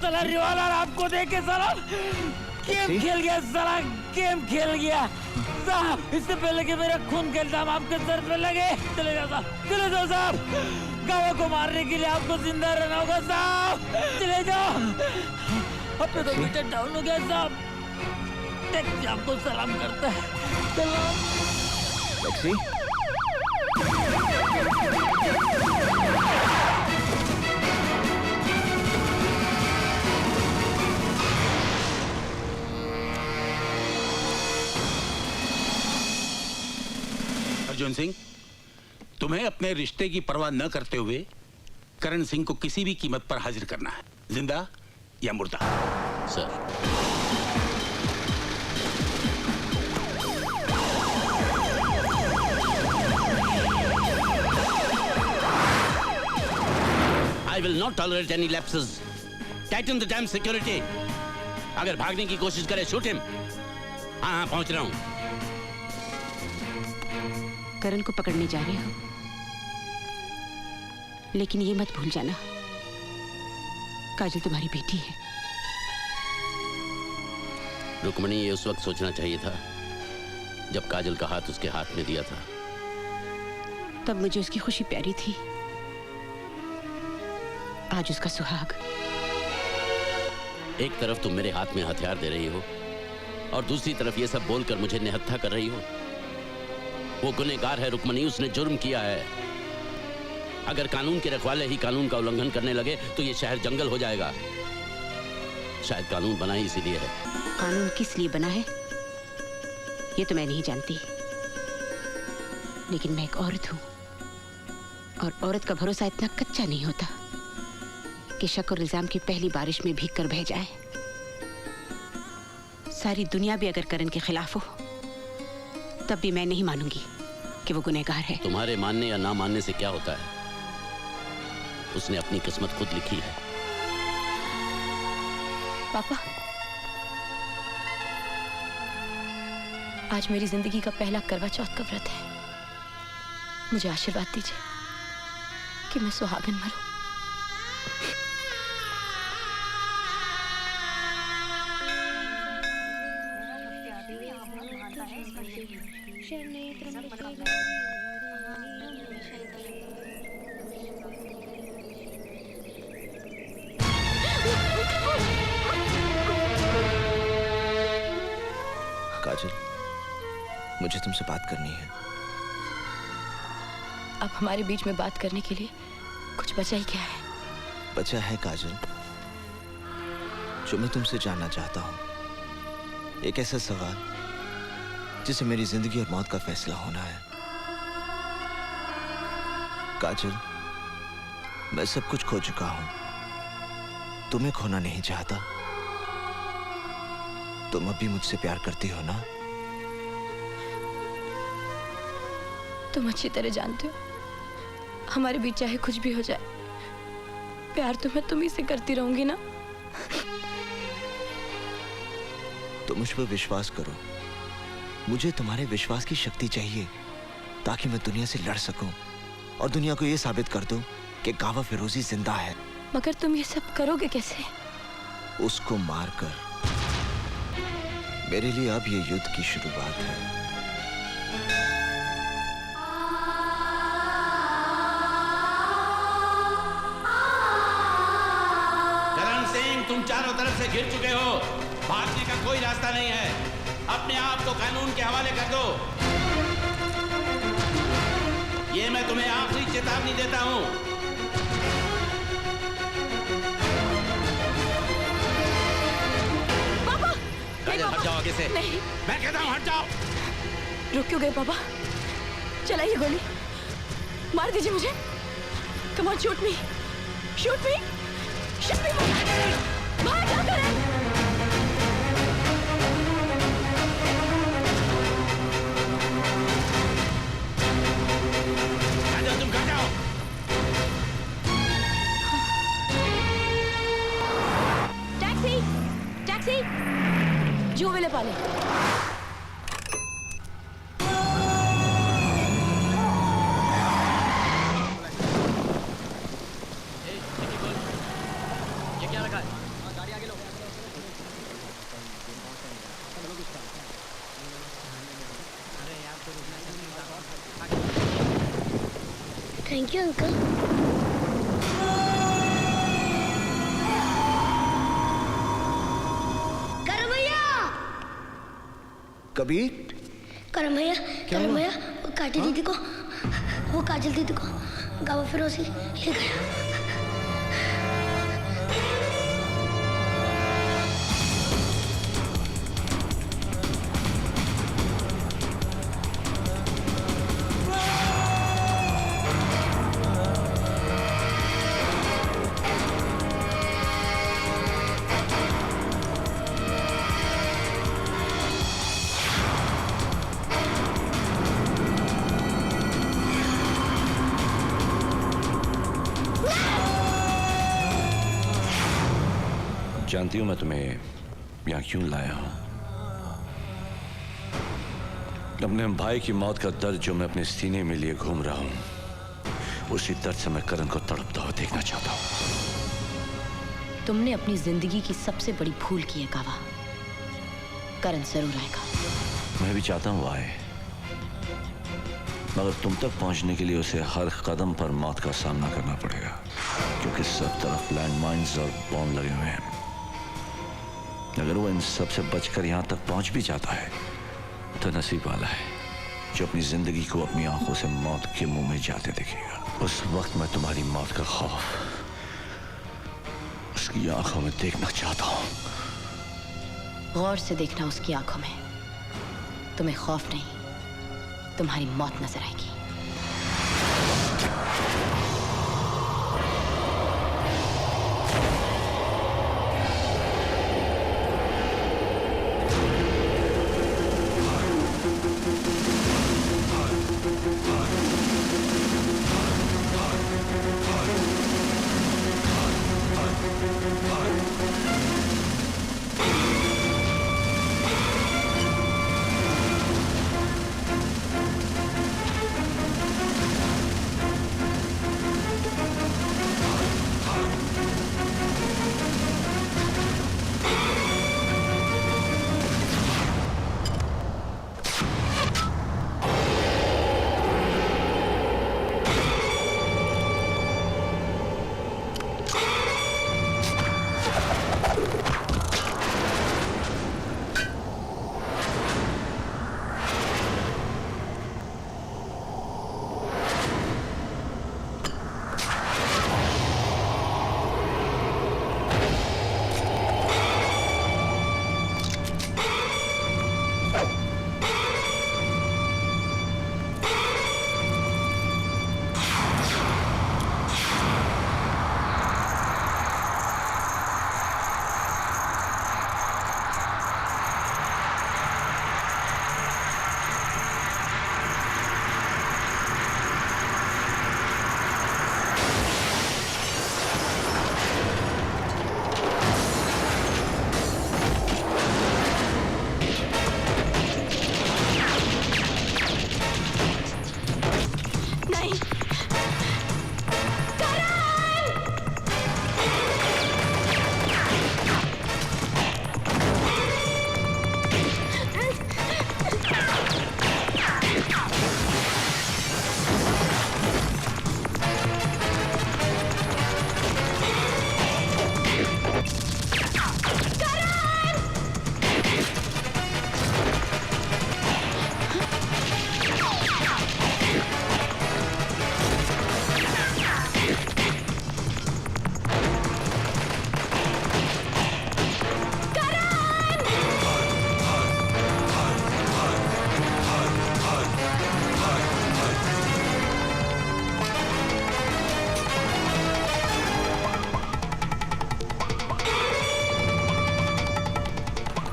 साला रिवालर आपको देख के साला गेम खेल गया, साला गेम खेल गया साहब। इससे पहले कि मेरा खून का इल्जाम आपके सर पे लगे, चले जाओ साहब, चले जाओ साहब। गाँव को मारने के लिए आपको जिंदा रहना होगा साहब, चले जाओ। अब तो मीटर डाउन हो गया साहब। टैक्सी आपको सलाम करता है। टैक्सी? अर्जुन सिंह, तुम्हें अपने रिश्ते की परवाह न करते हुए करण सिंह को किसी भी कीमत पर हाजिर करना है, जिंदा या मुर्दा। Sir. I will not tolerate any lapses. Tighten the damn security. अगर भागने की कोशिश करे shoot him. हाँ पहुंच रहा हूँ. करण को पकड़ने जा रहे हो, लेकिन ये मत भूल जाना काजल तुम्हारी बेटी है। रुक्मणी, ये उस वक्त सोचना चाहिए था जब काजल का हाथ उसके हाथ में दिया था। तब मुझे उसकी खुशी प्यारी थी, आज उसका सुहाग। एक तरफ तुम मेरे हाथ में हथियार दे रही हो और दूसरी तरफ ये सब बोलकर मुझे निहत्था कर रही हो। वो गुनहगार है रुक्मणी, उसने जुर्म किया है। अगर कानून के रखवाले ही कानून का उल्लंघन करने लगे तो ये शहर जंगल हो जाएगा। शायद कानून बना ही इसीलिए है। कानून किस लिए बना है ये तो मैं नहीं जानती, लेकिन मैं एक औरत हूँ और औरत का भरोसा इतना कच्चा नहीं होता कि शक और इल्जाम की पहली बारिश में भीग कर बह जाए। सारी दुनिया भी अगर करण के खिलाफ हो तब भी मैं नहीं मानूंगी कि वो गुनहगार है। तुम्हारे मानने या ना मानने से क्या होता है? उसने अपनी किस्मत खुद लिखी है। पापा, आज मेरी जिंदगी का पहला करवा चौथ का व्रत है। मुझे आशीर्वाद दीजिए कि मैं सुहागन मरूं। काजल, मुझे तुमसे बात करनी है। अब हमारे बीच में बात करने के लिए कुछ बचा ही क्या है? बचा है काजल, जो मैं तुमसे जानना चाहता हूं। एक ऐसा सवाल जिसे मेरी जिंदगी और मौत का फैसला होना है। काजल, मैं सब कुछ खो चुका हूं, तुम्हें खोना नहीं चाहता। तुम अब भी मुझसे प्यार करती हो ना? तुम अच्छी तरह जानते हो हमारे बीच चाहे कुछ भी हो जाए, प्यार तो मैं तुम्ही से करती रहूंगी ना। तो मुझ पर विश्वास करो। मुझे तुम्हारे विश्वास की शक्ति चाहिए ताकि मैं दुनिया से लड़ सकूं और दुनिया को यह साबित कर दूं कि गावा फिरोजी जिंदा है। मगर तुम ये सब करोगे कैसे? उसको मारकर। मेरे लिए अब ये युद्ध की शुरुआत है। करण सिंह, तुम चारों तरफ से घिर चुके हो। भागने का कोई रास्ता नहीं है। अपने आप को कानून के हवाले कर दो। ये मैं तुम्हें आखिरी चेतावनी देता हूं। हट जाओ आगे से। नहीं, मैं कहता हूँ हट जाओ। रुक क्यों गए पापा? चलाइए गोली, मार दीजिए मुझे। Come on, shoot me, shoot me, shoot मी। भाग जा करण। तुम कहाँ जाओ? टैक्सी, टैक्सी, जो वेले पाले। ये क्या रखा है? गाड़ी आगे लो। Thank you uncle. करम भैया, कबीर, करम भैया, क्या करम हुआ? भैया, वो काजल दीदी को, वो काजल दीदी को गावा फिरोजी ले गया। जानती हूं मैं तुम्हें यहां क्यों लाया हूं। अपने भाई की मौत का दर्द जो मैं अपने सीने में लिए घूम रहा हूं, उसी दर्द से मैं करण को तड़पता हुआ देखना चाहता हूं। तुमने अपनी जिंदगी की सबसे बड़ी भूल की है कावा। करण जरूर आएगा। मैं भी चाहता हूं आए, मगर तुम तक पहुंचने के लिए उसे हर कदम पर मौत का सामना करना पड़ेगा, क्योंकि सब तरफ लैंडमाइंस और बॉम्ब लगे हुए हैं। अगर वो इन सब से बचकर यहां तक पहुंच भी जाता है तो नसीब वाला है जो अपनी जिंदगी को अपनी आंखों से मौत के मुंह में जाते देखेगा। उस वक्त मैं तुम्हारी मौत का खौफ उसकी आंखों में देखना चाहता हूं। गौर से देखना उसकी आंखों में। तुम्हें खौफ नहीं, तुम्हारी मौत नजर आएगी।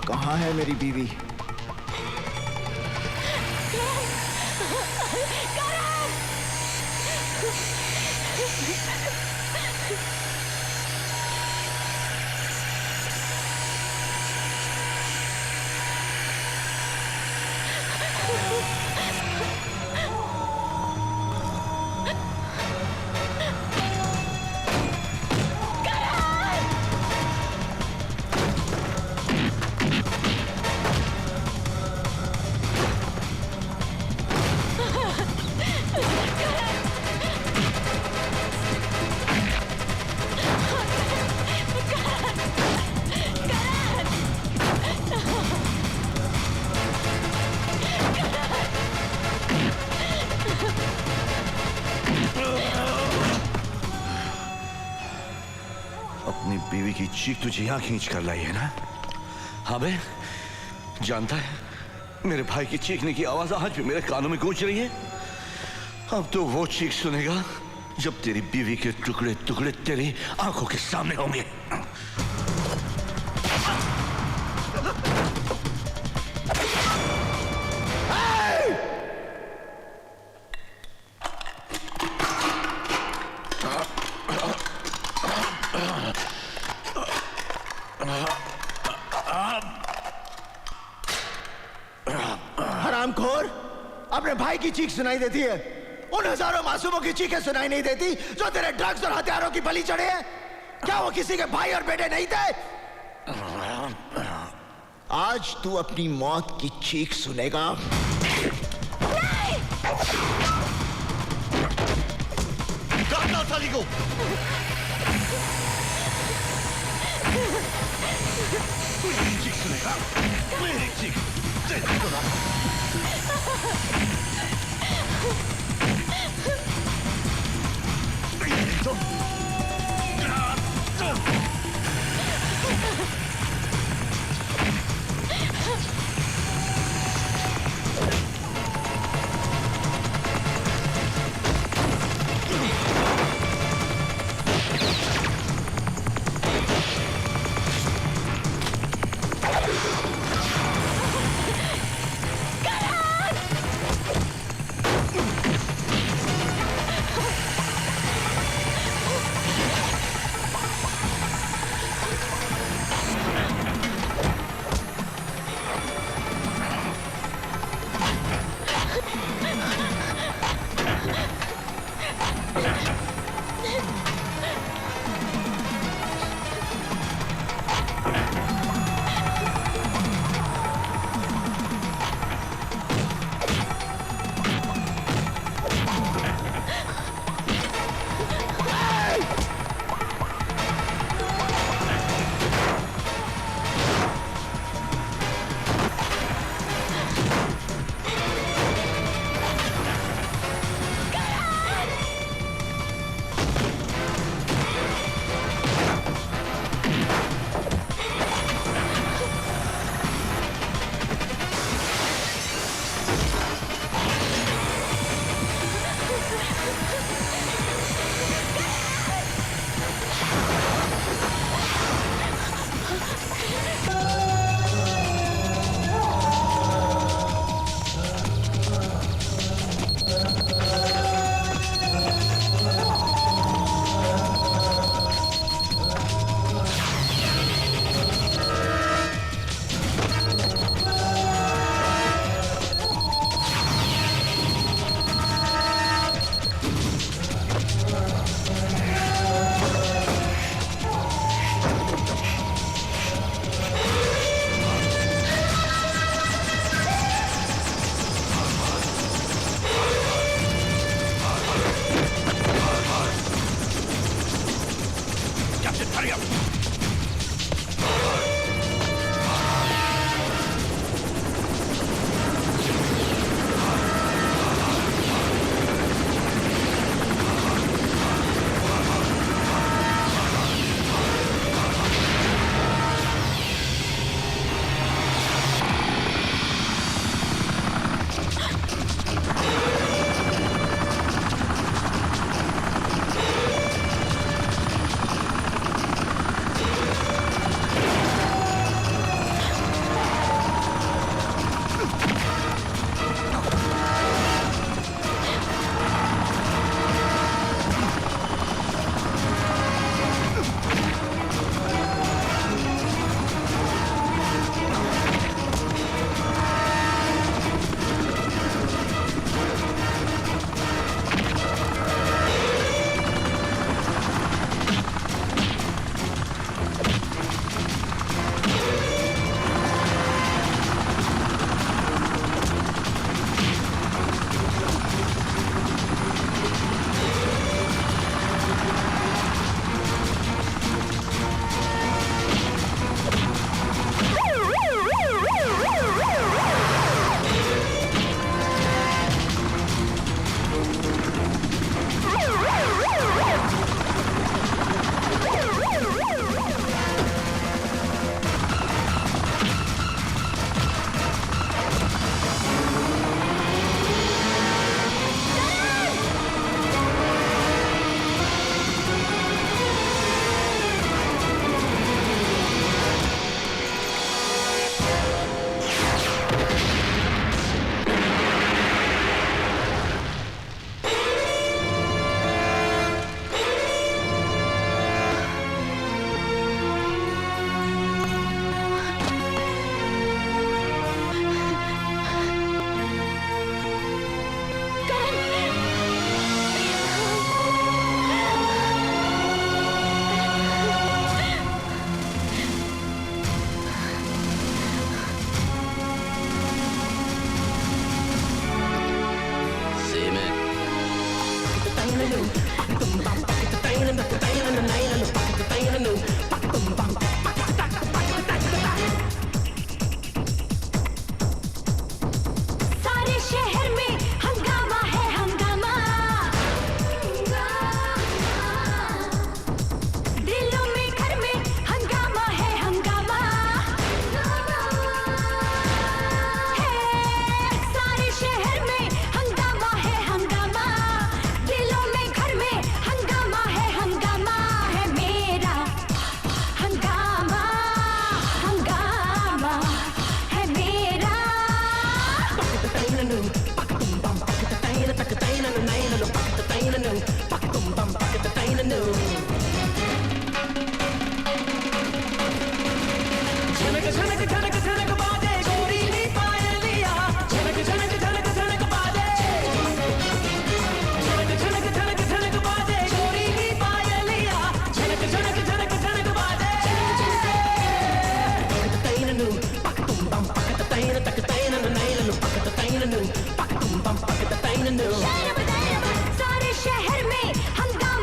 कहाँ है मेरी बीवी? अपनी बीवी की चीख तुझे यहां खींच कर लाई है ना? हाँ बे, जानता है मेरे भाई की चीखने की आवाज आज भी मेरे कानों में गूंज रही है। अब तो वो चीख सुनेगा जब तेरी बीवी के टुकड़े टुकड़े तेरी आंखों के सामने होंगे। हरामखोर, अपने भाई की चीख सुनाई देती है, उन हजारों मासूमों की चीखें सुनाई नहीं देती जो तेरे ड्रग्स और हथियारों की बलि चढ़े हैं। क्या वो किसी के भाई और बेटे नहीं थे? आज तू अपनी मौत की चीख सुनेगा। काटना साली को। मेरी चीख सुनेगा, मेरी चीख। सारे शहर में हंगामा